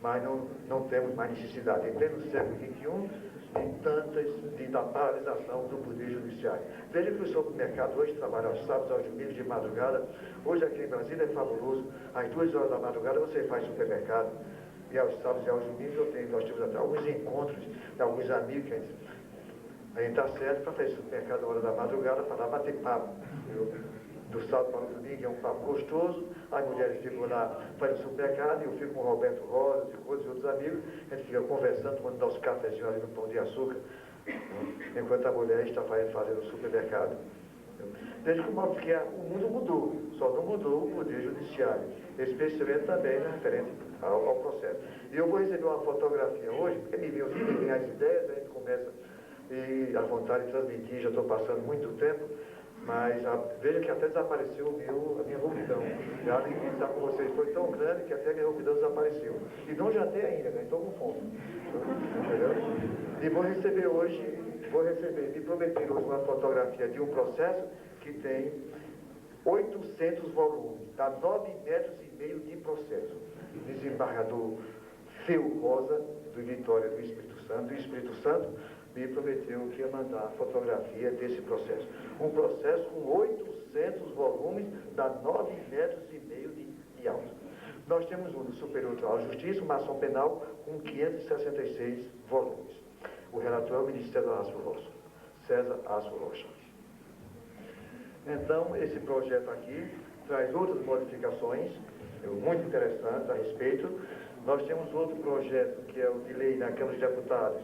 mas não temos mais necessidade, em pleno século XXI, da paralisação do Poder Judiciário. Veja que o supermercado hoje trabalha aos sábados, aos domingos de madrugada. Hoje aqui em Brasília é fabuloso. Às 2 horas da madrugada você faz supermercado. E aos sábados e aos domingos nós temos até alguns encontros de alguns amigos que a gente está certo para fazer supermercado na hora da madrugada, para lá bater papo. Do sábado para o domingo é um papo gostoso, as mulheres ficam lá fazendo supermercado, e eu fico com o Roberto Rosa e outros amigos, a gente fica conversando, mandando dar os cafezinhos ali no Pão de Açúcar, enquanto a mulher está fazendo o supermercado. Desde que o mundo mudou, só não mudou o Poder Judiciário, especialmente também referente ao processo. E eu vou receber uma fotografia hoje, porque me vem as ideias, a gente começa a vontade de transmitir, já estou passando muito tempo, mas veja que até desapareceu a minha rouquidão. A alegria de estar com vocês foi tão grande que até a minha rouquidão desapareceu. E não jantei ainda, né? Estou com fome. Entendeu? E vou receber, me prometeram hoje uma fotografia de um processo que tem 800 volumes, dá 9,5 metros de processo. Desembargador Feu Rosa, do Vitória do Espírito Santo, me prometeu que ia mandar a fotografia desse processo. Um processo com 800 volumes, dá 9,5 metros de alto. Nós temos um do Superior Tribunal de Justiça, uma ação penal, com 566 volumes. O relator é o ministro César Aço Rocha. Então, esse projeto aqui traz outras modificações, muito interessantes a respeito. Nós temos outro projeto, que é o de lei na Câmara de Deputados,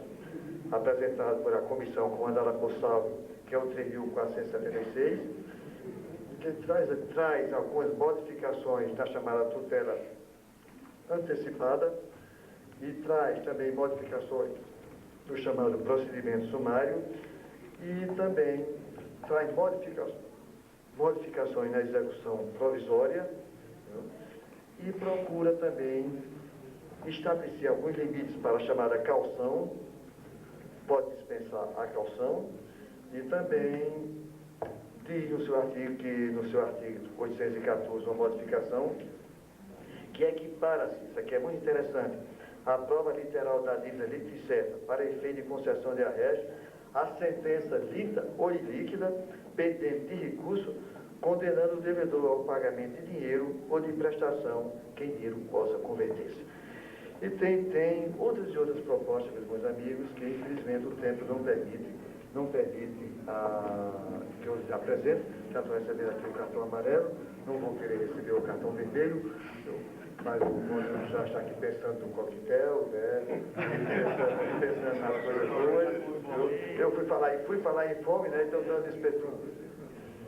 apresentado por a comissão comandada por Salvo, que é o 3.476, que traz algumas modificações na chamada tutela antecipada e traz também modificações do chamado procedimento sumário e também traz modificações na execução provisória, e procura também estabelecer alguns limites para a chamada caução, pode dispensar a caução, E também diz no seu artigo 814, uma modificação, que equipara-se, isso aqui é muito interessante, a prova literal da dívida líquida e certa para efeito de concessão de arresto, a sentença lita ou ilíquida, pendente de recurso, condenando o devedor ao pagamento de dinheiro ou de prestação que em dinheiro possa converter-se. E tem outras e outras propostas, meus amigos, que infelizmente o tempo não permite que eu apresente. Já estou recebendo aqui o cartão amarelo, não vou querer receber o cartão vermelho, mas o Mônio já está aqui pensando no coquetel, né? Pensando nas coisas boas. Eu fui falar em fome, né? Então dando espetudo.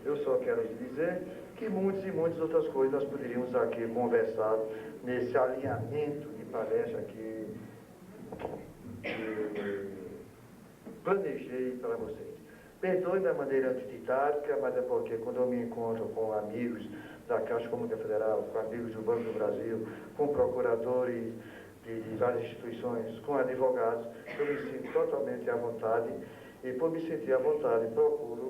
Eu só quero dizer que muitas e muitas outras coisas nós poderíamos aqui conversar nesse alinhamento de palestra que planejei para vocês. Perdoe da maneira antididática, mas é porque quando eu me encontro com amigos da Caixa Econômica Federal, com amigos do Banco do Brasil, com procuradores de várias instituições, com advogados, eu me sinto totalmente à vontade e, por me sentir à vontade, procuro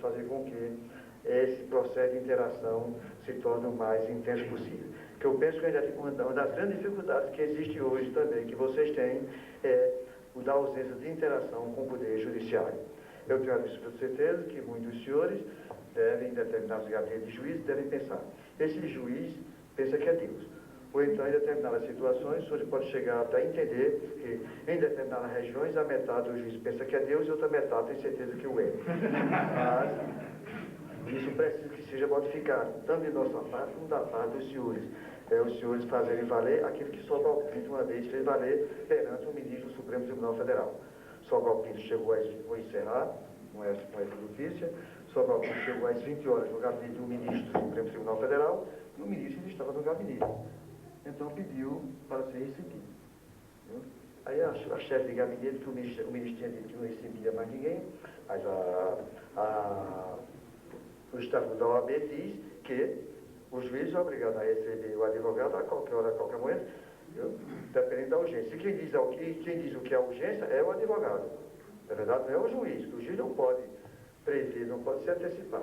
fazer com que esse processo de interação se torne o mais intenso possível. Que eu penso que uma das grandes dificuldades que existe hoje também, que vocês têm, é o da ausência de interação com o Poder Judiciário. Eu tenho a certeza que muitos senhores em determinados gabinetes de juízes, devem pensar. Esse juiz pensa que é Deus. Ou então, em determinadas situações, o senhor pode chegar até entender que, em determinadas regiões, a metade do juiz pensa que é Deus e outra metade tem certeza que o é. Mas isso precisa que seja modificado, tanto de nossa parte como da parte dos senhores. Os senhores fazerem valer aquilo que Sobral Pinto uma vez fez valer perante o ministro do Supremo Tribunal Federal. Sobral Pinto chegou vou encerrar, com essa notícia. Sobral Pinto chegou às 20 horas no gabinete do ministro do Supremo Tribunal Federal e o ministro ainda estava no gabinete. Então pediu para ser recebido. Aí a chefe de gabinete, que o ministro tinha dito que não recebia mais ninguém, mas o Estatuto da OAB diz que o juiz é obrigado a receber o advogado a qualquer hora, a qualquer momento, dependendo da urgência. E quem diz o que é urgência é o advogado. Na verdade, não é o juiz. O juiz não pode prever, não pode se antecipar.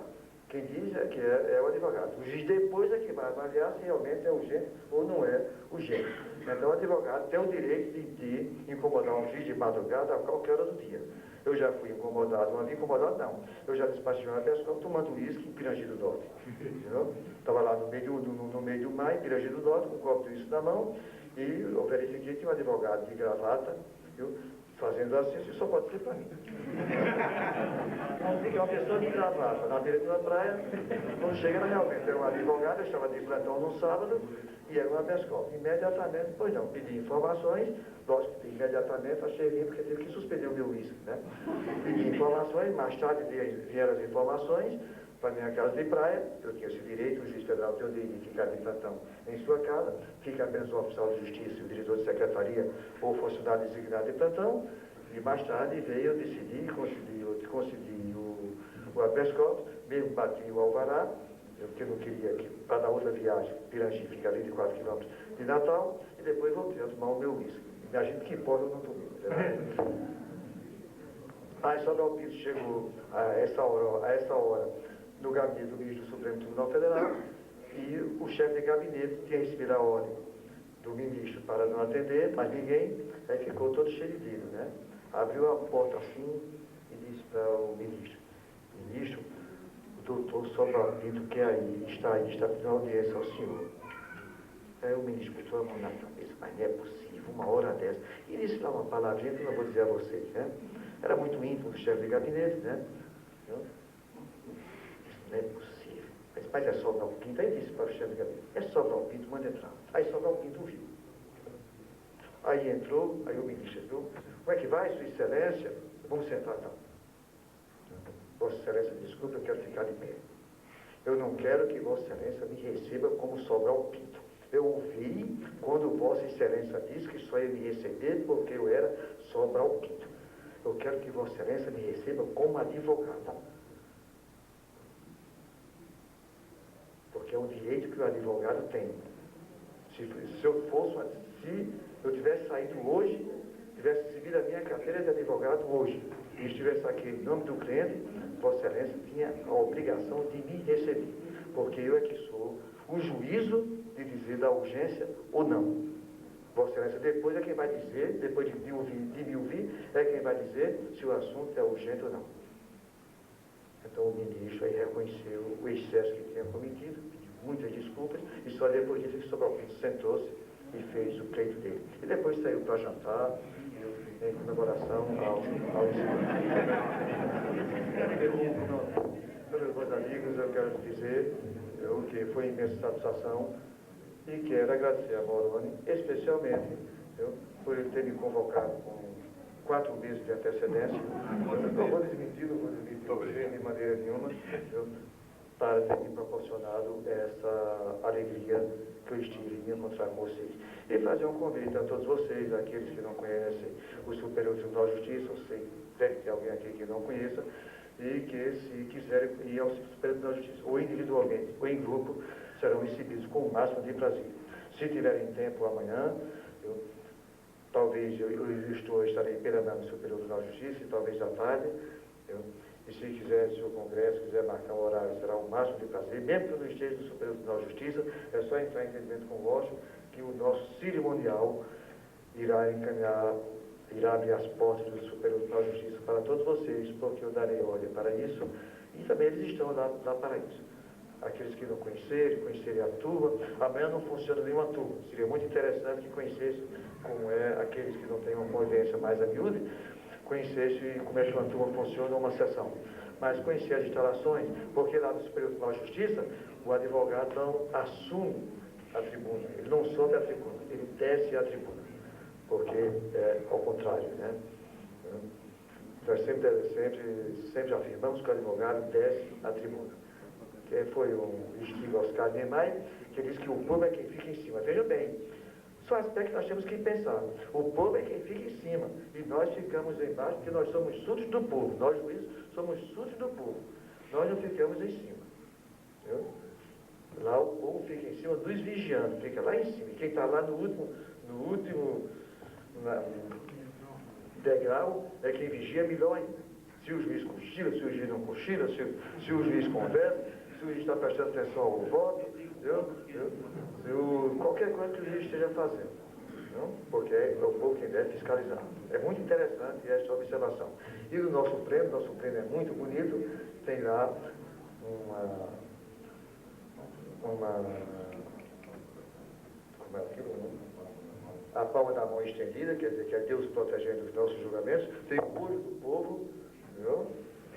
Quem diz é que é o advogado. O juiz depois é que vai avaliar se realmente é urgente ou não é urgente. Então o advogado tem o direito de incomodar um juiz de madrugada a qualquer hora do dia. Eu já fui incomodado, não havia incomodado não. Eu já despachei uma pessoa tomando uísque em Pirangi do Norte. Estava lá no meio do mar, em Pirangi do Norte, com um copo de uísque na mão, e eu verifiquei que tinha um advogado de gravata, fazendo assim, isso só pode ser para mim. Vamos dizer que é uma pessoa de gravata na beira de uma praia, quando chega, ela realmente era um advogado, eu estava de plantão no sábado, e era uma pescola. Imediatamente, pois não, pedi informações, lógico que imediatamente achei ruim, porque teve que suspender o meu uísque, né? Pedi informações, mais tarde vieram as informações para minha casa de praia, eu tinha esse direito, o juiz federal tem o direito de ficar de plantão em sua casa, fica apenas o oficial de justiça, o diretor de secretaria ou funcionário designado de plantão, e mais tarde veio eu decidir, concedi o habeas corpus, mesmo bati o alvará, porque eu não queria que, para dar outra viagem, Pirangi fica a 24 quilômetros de Natal, e depois voltei a tomar o meu uísque. Imagina que pode eu não tomei. Aí Sobral Pinto chegou a essa hora no gabinete do ministro do Supremo Tribunal Federal, e o chefe de gabinete tinha recebido a ordem do ministro para não atender, mas ninguém, aí ficou todo cheio de dedo, né? Abriu a porta assim e disse para o ministro, o doutor Sobral Pinto está pedindo audiência ao senhor. Aí o ministro botou a mão na cabeça, mas não é possível, uma hora dessa. E disse lá uma palavrinha que eu não vou dizer a vocês, né? Era muito íntimo do chefe de gabinete, né? Não é possível. Mas é Sobral Pinto. Aí disse para o chefe de gabinete, é Sobral Pinto, manda entrar. Aí Sobral Pinto viu. Aí entrou, aí o ministro entrou, como é que vai, Sua Excelência? Vamos sentar, então. Vossa Excelência, desculpe, eu quero ficar de pé. Eu não quero que Vossa Excelência me receba como Sobral Pinto. Eu ouvi quando Vossa Excelência disse que só ia me receber porque eu era Sobral Pinto. Eu quero que Vossa Excelência me receba como advogado. Porque é um direito que o advogado tem. Se eu tivesse saído hoje, tivesse recebido a minha carteira de advogado hoje, e estivesse aqui em nome do cliente, Vossa Excelência tinha a obrigação de me receber, porque eu é que sou o juízo de dizer da urgência ou não. Vossa Excelência depois é quem vai dizer, depois de me ouvir, é quem vai dizer se o assunto é urgente ou não. Então o ministro aí reconheceu o excesso que tinha cometido, pediu muitas desculpas, e só depois disso que o Sobral Pinto sentou-se e fez o pleito dele. E depois saiu para jantar, em comemoração ao Meus bons amigos, eu quero dizer que foi imensa satisfação e quero agradecer a Moroni, especialmente por ele ter me convocado com 4 meses de antecedência. Eu não vou desmentir você de maneira nenhuma, para ter me proporcionado essa alegria que eu estive em encontrar com vocês. E fazer um convite a todos vocês, aqueles que não conhecem o Superior Tribunal de Justiça, eu sei, deve ter alguém aqui que não conheça, e que, se quiserem ir ao Superior Tribunal de Justiça, ou individualmente, ou em grupo, serão recebidos com o máximo de prazer. Se tiverem tempo amanhã, talvez eu estarei perambulando no Superior Tribunal de Justiça, e talvez à tarde, e se quiser, se o Congresso quiser marcar um horário, será o máximo de prazer, mesmo que eu não esteja no Superior Tribunal de Justiça, é só entrar em entendimento convosco que o nosso cerimonial irá abrir as portas do Superior Tribunal de Justiça para todos vocês, porque eu darei ordem para isso, e também eles estão lá para isso. Aqueles que não conhecerem a turma, amanhã não funciona nenhuma turma, seria muito interessante que conhecessem como é aqueles que não têm uma convivência mais a miúde, conhecesse como é que uma turma funciona, uma sessão. Mas conhecer as instalações, porque lá no Superior Tribunal de Justiça, o advogado não assume a tribuna, ele não sobe a tribuna, ele desce a tribuna, porque é ao contrário, né? Nós sempre afirmamos que o advogado desce a tribuna. Foi um estilo Oscar Niemeyer, que diz que o povo é quem fica em cima. Veja bem, são aspectos que nós temos que pensar. O povo é quem fica em cima, e nós ficamos embaixo, porque nós somos súditos do povo. Nós, juízes, somos súditos do povo. Nós não ficamos em cima. Entendeu? Lá o povo fica em cima, nos vigiando, fica lá em cima. E quem está lá no último degrau é quem vigia melhor ainda. Se o juiz cochila, se o juiz não cochila, se o juiz conversa, se o juiz está prestando atenção ao voto, qualquer coisa que o juiz esteja fazendo, porque é o povo quem deve fiscalizar. É muito interessante essa observação. E o nosso prêmio é muito bonito, tem lá como é aquilo, a palma da mão estendida, quer dizer que é Deus protegendo os nossos julgamentos, tem o olho do povo,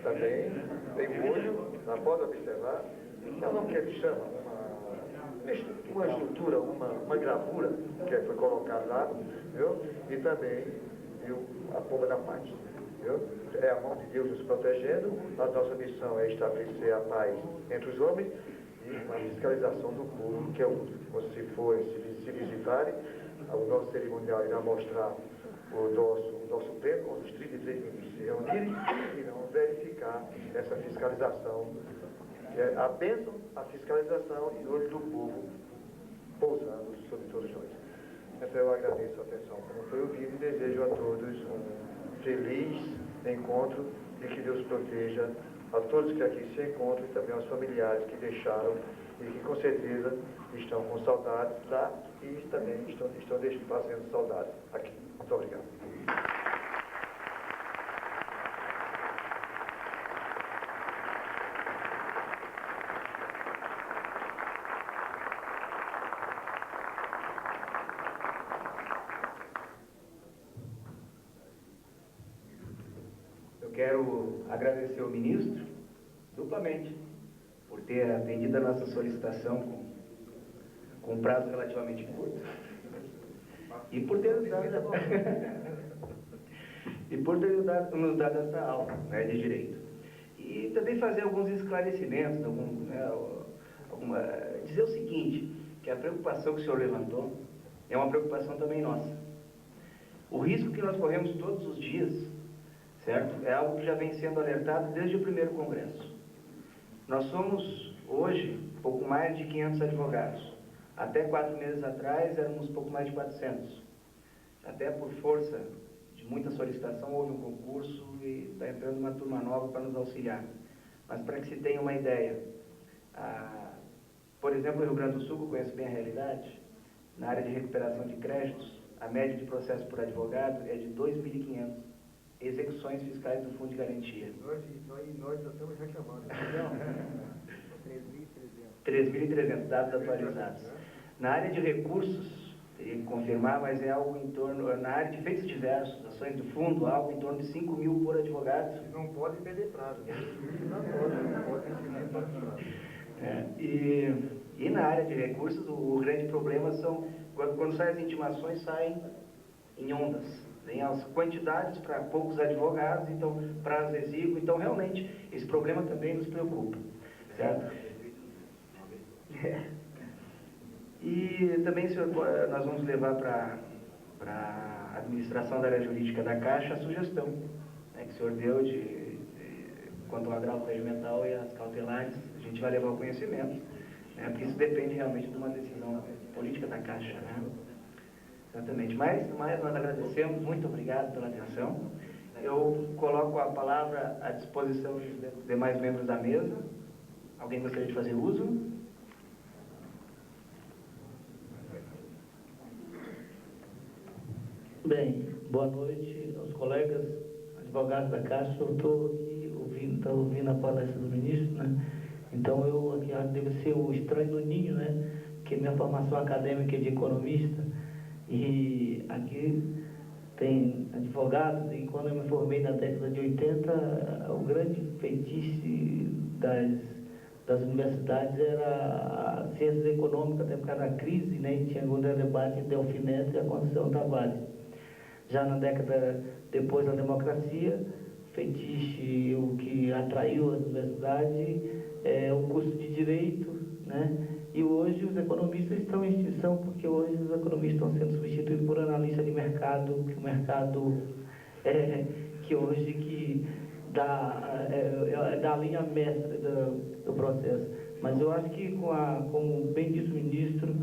também tem olho, pode observar, é o nome que ele chama, uma estrutura, uma gravura que foi colocada lá, e também a pomba da paz. É a mão de Deus nos protegendo, a nossa missão é estabelecer a paz entre os homens e a fiscalização do povo, que é o se visitarem, o nosso cerimonial irá mostrar o nosso pleno, quando os 33 ministros se reunirem, irão verificar essa fiscalização, a bênção, a fiscalização e o olho do povo pousando sobre todos nós. Então eu agradeço a atenção como foi ouvido e desejo a todos um feliz encontro e que Deus proteja a todos que aqui se encontram e também aos familiares que deixaram e que com certeza estão com saudades lá e também estão fazendo saudades aqui. Muito obrigado. Eu quero agradecer ao ministro duplamente por ter atendido a nossa solicitação com um prazo relativamente curto e por ter nos dado essa aula, né, de direito. E também fazer alguns esclarecimentos, dizer o seguinte, que a preocupação que o senhor levantou é uma preocupação também nossa. O risco que nós corremos todos os dias, certo? É algo que já vem sendo alertado desde o primeiro congresso. Nós somos, hoje, pouco mais de 500 advogados. Até 4 meses atrás, éramos pouco mais de 400. Até por força de muita solicitação, houve um concurso e está entrando uma turma nova para nos auxiliar. Mas para que se tenha uma ideia, por exemplo, no Rio Grande do Sul, que eu conheço bem a realidade, na área de recuperação de créditos, a média de processo por advogado é de 2.500 execuções fiscais do Fundo de Garantia. Nós já estamos reclamando. 3.300 dados atualizados. Na área de recursos, teria que confirmar, mas é algo em torno, na área de feitos diversos, ações do fundo, algo em torno de 5.000 por advogado. Não pode perder prazo. Não pode ensinar para prazo. E na área de recursos, o grande problema são, quando saem as intimações, saem em ondas. Tem as quantidades para poucos advogados, então, prazo exíguo. Então, realmente, esse problema também nos preocupa. Certo? E também, senhor, nós vamos levar para a administração da área jurídica da Caixa a sugestão, né, que o senhor deu quanto ao agravo regimental e as cautelares. A gente vai levar o conhecimento, né, porque isso depende realmente de uma decisão política da Caixa. Né? Exatamente. Mas nós agradecemos, muito obrigado pela atenção. Eu coloco a palavra à disposição dos demais membros da mesa. Alguém gostaria de fazer uso? Bem, boa noite aos colegas advogados da Caixa. Eu estou aqui ouvindo a palestra do ministro, né? Então eu aqui devo ser o estranho do ninho, né? Porque minha formação acadêmica é de economista e aqui tem advogados, e quando eu me formei na década de 80, o grande feitiço das universidades era a ciências econômicas, até por causa da crise, né? E tinha um debate entre Delfim Neto e a Conceição Tavares. Já na década depois da democracia, feitiço o que atraiu as universidades é o curso de Direito, né? E hoje os economistas estão em extinção, porque hoje os economistas estão sendo substituídos por analistas de mercado, que o mercado que hoje que dá a linha mestra do processo. Mas eu acho que, como bem disse o ministro,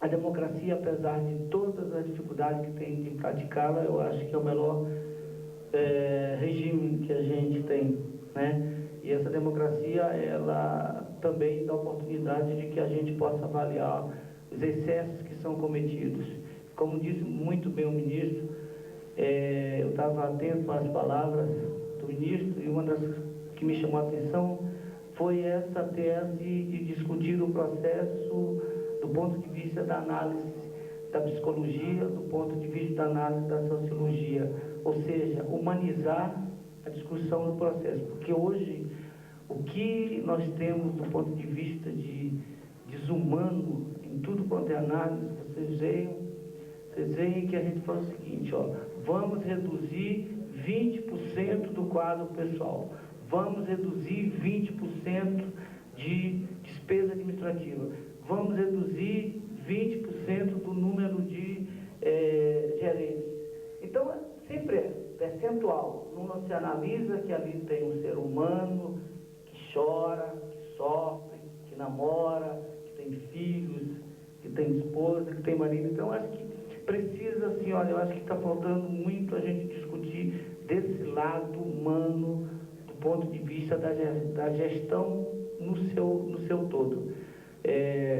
a democracia, apesar de todas as dificuldades que tem de praticá-la, eu acho que é o melhor regime que a gente tem, né? E essa democracia, ela também dá oportunidade de que a gente possa avaliar os excessos que são cometidos. Como disse muito bem o ministro, eu estava atento às palavras do ministro, e uma das que me chamou a atenção foi essa tese de discutir o processo do ponto de vista da análise da psicologia, do ponto de vista da análise da sociologia, ou seja, humanizar a discussão do processo, porque hoje o que nós temos do ponto de vista de desumano em tudo quanto é análise, vocês veem que a gente fala o seguinte, vamos reduzir 20% do quadro pessoal, vamos reduzir 20% de despesa administrativa, vamos reduzir 20% do número de gerentes. Então, sempre é percentual. Não se analisa que ali tem um ser humano que chora, que sofre, que namora, que tem filhos, que tem esposa, que tem marido. Então, acho que precisa, assim, eu acho que está faltando muito a gente discutir desse lado humano, do ponto de vista da gestão no seu todo.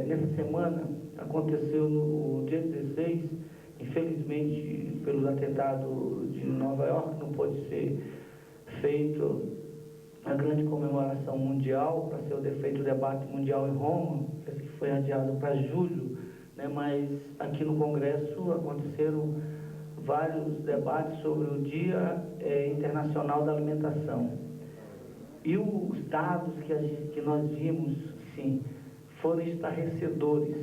Nessa semana, aconteceu no dia 16, infelizmente, pelos atentados de Nova York, não pôde ser feito a grande comemoração mundial, para ser feito o debate mundial em Roma, que foi adiado para julho, né? Mas aqui no Congresso aconteceram vários debates sobre o Dia Internacional da Alimentação. E os dados que nós vimos, sim, foram estarrecedores.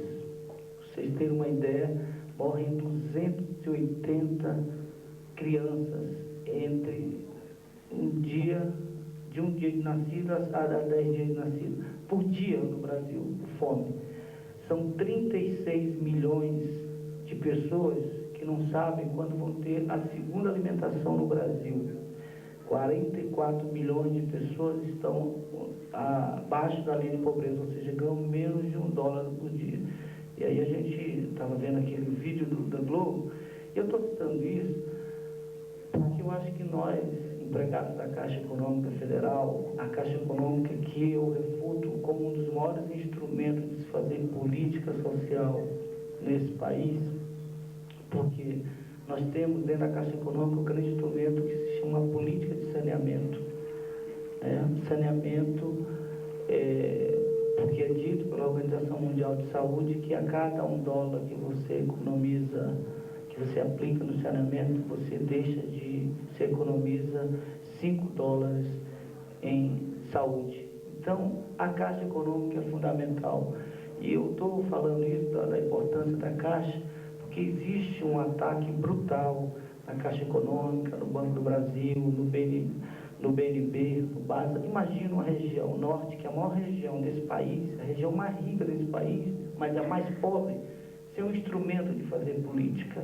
Vocês terem uma ideia, morrem 280 crianças entre de um dia de nascido a 10 dias de nascido, por dia no Brasil, fome. São 36 milhões de pessoas que não sabem quando vão ter a segunda alimentação no Brasil. 44 milhões de pessoas estão abaixo da linha de pobreza, ou seja, ganham menos de $1 por dia. E aí a gente estava vendo aquele vídeo da Globo, Eu estou citando isso porque eu acho que nós, empregados da Caixa Econômica Federal, a Caixa Econômica que eu refuto como um dos maiores instrumentos de se fazer política social nesse país, porque nós temos dentro da Caixa Econômica um grande instrumento que se chama política de saneamento. Saneamento, porque é dito pela Organização Mundial de Saúde que a cada $1 que você economiza, que você aplica no saneamento, você economiza $5 em saúde. Então, a Caixa Econômica é fundamental. E eu estou falando isso da importância da Caixa, porque existe um ataque brutal na Caixa Econômica, no Banco do Brasil, no BNB, no BASA. Imagina uma região norte, que é a maior região desse país, a região mais rica desse país, mas a mais pobre, ser um instrumento de fazer política.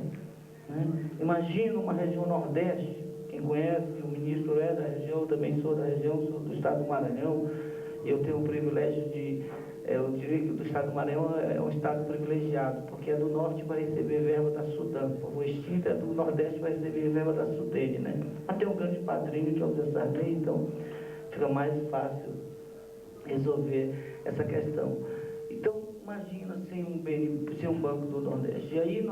Né? Imagina uma região nordeste, quem conhece, o ministro é da região, eu também sou da região, sou do estado do Maranhão, eu tenho o privilégio de... eu diria que o estado do Maranhão é um estado privilegiado, porque é do norte vai receber verba da Sudam, o extinto é do nordeste vai receber verba da Sudene, né? Mas tem um grande padrinho que é o Zé Sarney, então fica mais fácil resolver essa questão. Então, imagina sem um banco do Nordeste. E aí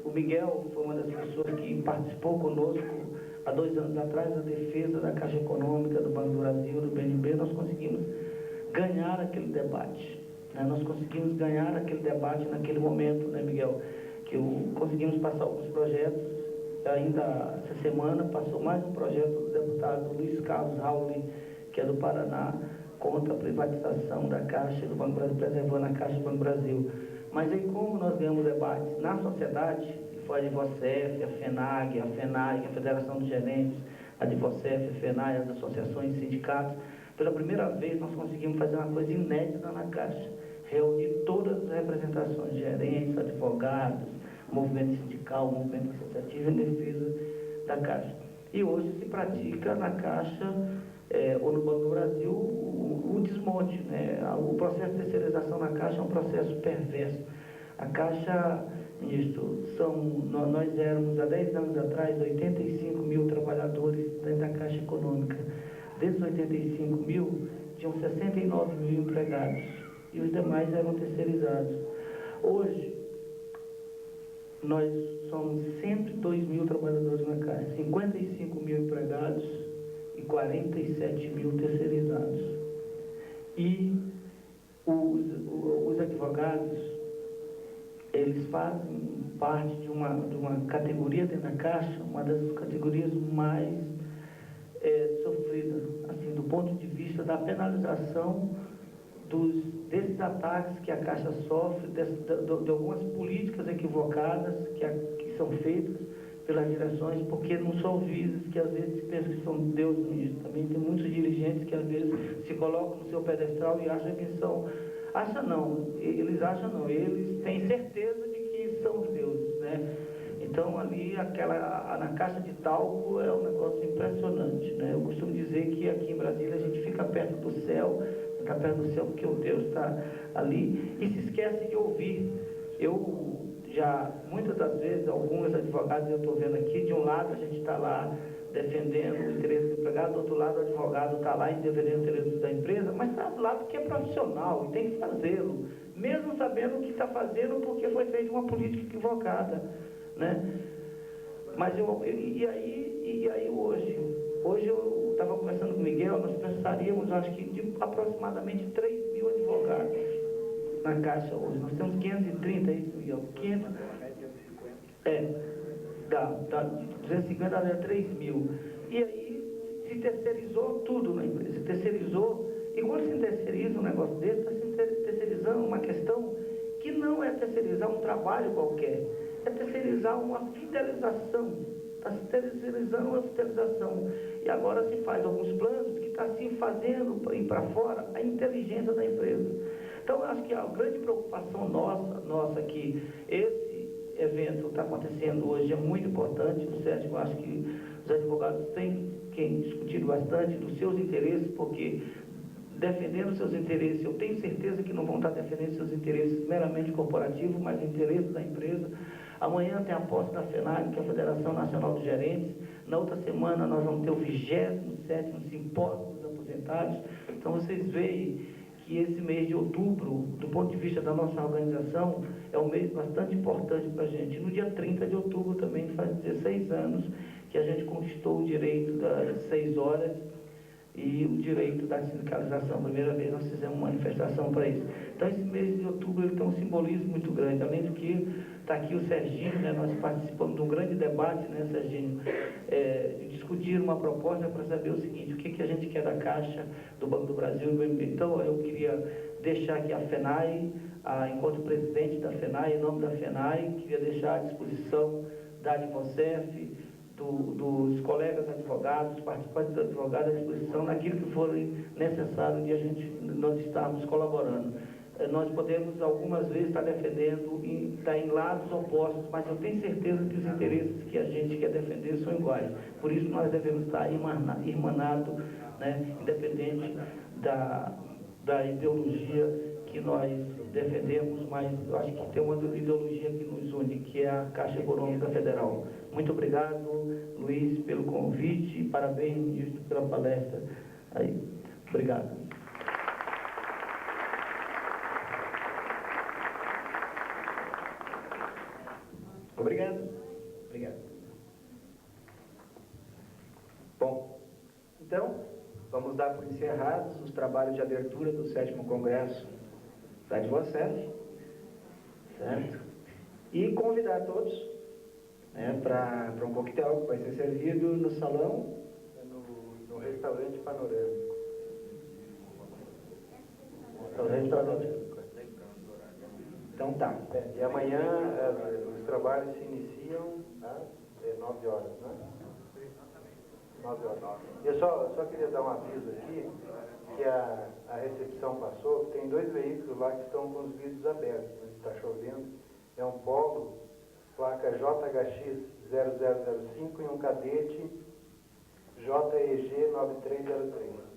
o Miguel foi uma das pessoas que participou conosco há 2 anos atrás da defesa da Caixa Econômica, do Banco do Brasil, do BNB. Nós conseguimos ganhar aquele debate, né? Nós conseguimos ganhar aquele debate naquele momento, né, Miguel? Conseguimos passar alguns projetos. Ainda essa semana passou mais um projeto do deputado Luiz Carlos Rauli, que é do Paraná, contra a privatização da Caixa do Banco Brasil, preservando a Caixa do Banco Brasil. Mas aí, como nós ganhamos debates na sociedade, que foi a Advocef, a FENAG, a FENAG, a Federação dos Gerentes, a Advocef, a FENAG, as associações e sindicatos, pela primeira vez nós conseguimos fazer uma coisa inédita na Caixa, reunir todas as representações de gerentes, advogados, movimento sindical, movimento associativo em defesa da Caixa. E hoje se pratica na Caixa ou no Banco do Brasil o desmonte, né? O processo de terceirização na Caixa é um processo perverso. A Caixa, nós éramos há 10 anos atrás 85 mil trabalhadores dentro da Caixa Econômica. Desses 85 mil, tinham 69 mil empregados e os demais eram terceirizados. Hoje, nós somos 102 mil trabalhadores na Caixa, 55 mil empregados e 47 mil terceirizados. E os advogados, eles fazem parte de uma categoria dentro da Caixa, uma das categorias mais sofridas, assim, do ponto de vista da penalização desses ataques que a Caixa sofre, de algumas políticas equivocadas que são feitas pelas direções, porque não são juízes que às vezes pensam que são Deus nisso. Também tem muitos dirigentes que às vezes se colocam no seu pedestal e acham que são... eles têm certeza de que são os deuses, né? Então ali na Caixa de Talco é um negócio impressionante, né? Eu costumo dizer que aqui em Brasília a gente fica perto do céu porque o Deus está ali e se esquece de ouvir. Eu já, muitas das vezes, alguns advogados eu estou vendo aqui, de um lado a gente está lá defendendo o interesse do empregado, do outro lado o advogado está lá defendendo o interesse da empresa, mas está do lado que é profissional e tem que fazê-lo, mesmo sabendo o que está fazendo porque foi feita uma política equivocada, né? Mas e aí hoje eu estava conversando com o Miguel, nós precisaríamos, acho que, de aproximadamente 3 mil advogados na Caixa hoje. Nós temos 530, é isso, Miguel? 500, dá 250 a 3 mil. E aí se terceirizou tudo na empresa, se terceirizou, e quando se terceiriza um negócio desse, está se terceirizando uma questão que não é terceirizar um trabalho qualquer, é terceirizar uma fidelização. Está se terceirizando uma fidelização. E agora se faz alguns planos que está se fazendo ir para fora a inteligência da empresa. Então, eu acho que a grande preocupação nossa que esse evento está acontecendo hoje é muito importante. O Sérgio, eu acho que os advogados têm discutido bastante dos seus interesses, porque defendendo seus interesses, eu tenho certeza que não vão estar defendendo seus interesses meramente corporativos, mas interesses da empresa. Amanhã tem a posse da FENAG, que é a Federação Nacional dos Gerentes. Na outra semana nós vamos ter o 27º Simpósio dos Aposentados. Então vocês veem que esse mês de outubro, do ponto de vista da nossa organização, é um mês bastante importante para a gente. No dia 30 de outubro também faz 16 anos que a gente conquistou o direito das 6 horas e o direito da sindicalização. Primeira vez nós fizemos uma manifestação para isso. Então esse mês de outubro ele tem um simbolismo muito grande. Além do que está aqui o Serginho, né, nós participamos de um grande debate, né, Serginho, de discutir uma proposta para saber o seguinte: o que a gente quer da Caixa, do Banco do Brasil e do BMB. Então eu queria deixar aqui a FENAI, enquanto presidente da FENAI, em nome da FENAI, queria deixar à disposição da Advocef, dos colegas advogados, participantes dos advogados, à disposição naquilo que for necessário de nós estarmos colaborando. Nós podemos algumas vezes estar defendendo, estar em lados opostos, mas eu tenho certeza que os interesses que a gente quer defender são iguais. Por isso nós devemos estar irmanados, né, independente da ideologia que nós defendemos, mas eu acho que tem uma ideologia que nos une, que é a Caixa Econômica Federal. Muito obrigado, Luiz, pelo convite e parabéns, ministro, pela palestra. Aí, obrigado. Obrigado. Obrigado. Bom, então, vamos dar por encerrados os trabalhos de abertura do 7º Congresso da Advocef, certo? E convidar todos, né, para um coquetel que vai ser servido no salão, no restaurante panorâmico. Restaurante panorâmico. Então tá. E amanhã os trabalhos se iniciam às 9 horas, né? 9 horas. Eu só queria dar um aviso aqui, que a recepção passou, tem 2 veículos lá que estão com os vidros abertos, está chovendo. É um Polo, placa JHX 0005 e um Cadete JEG 9303.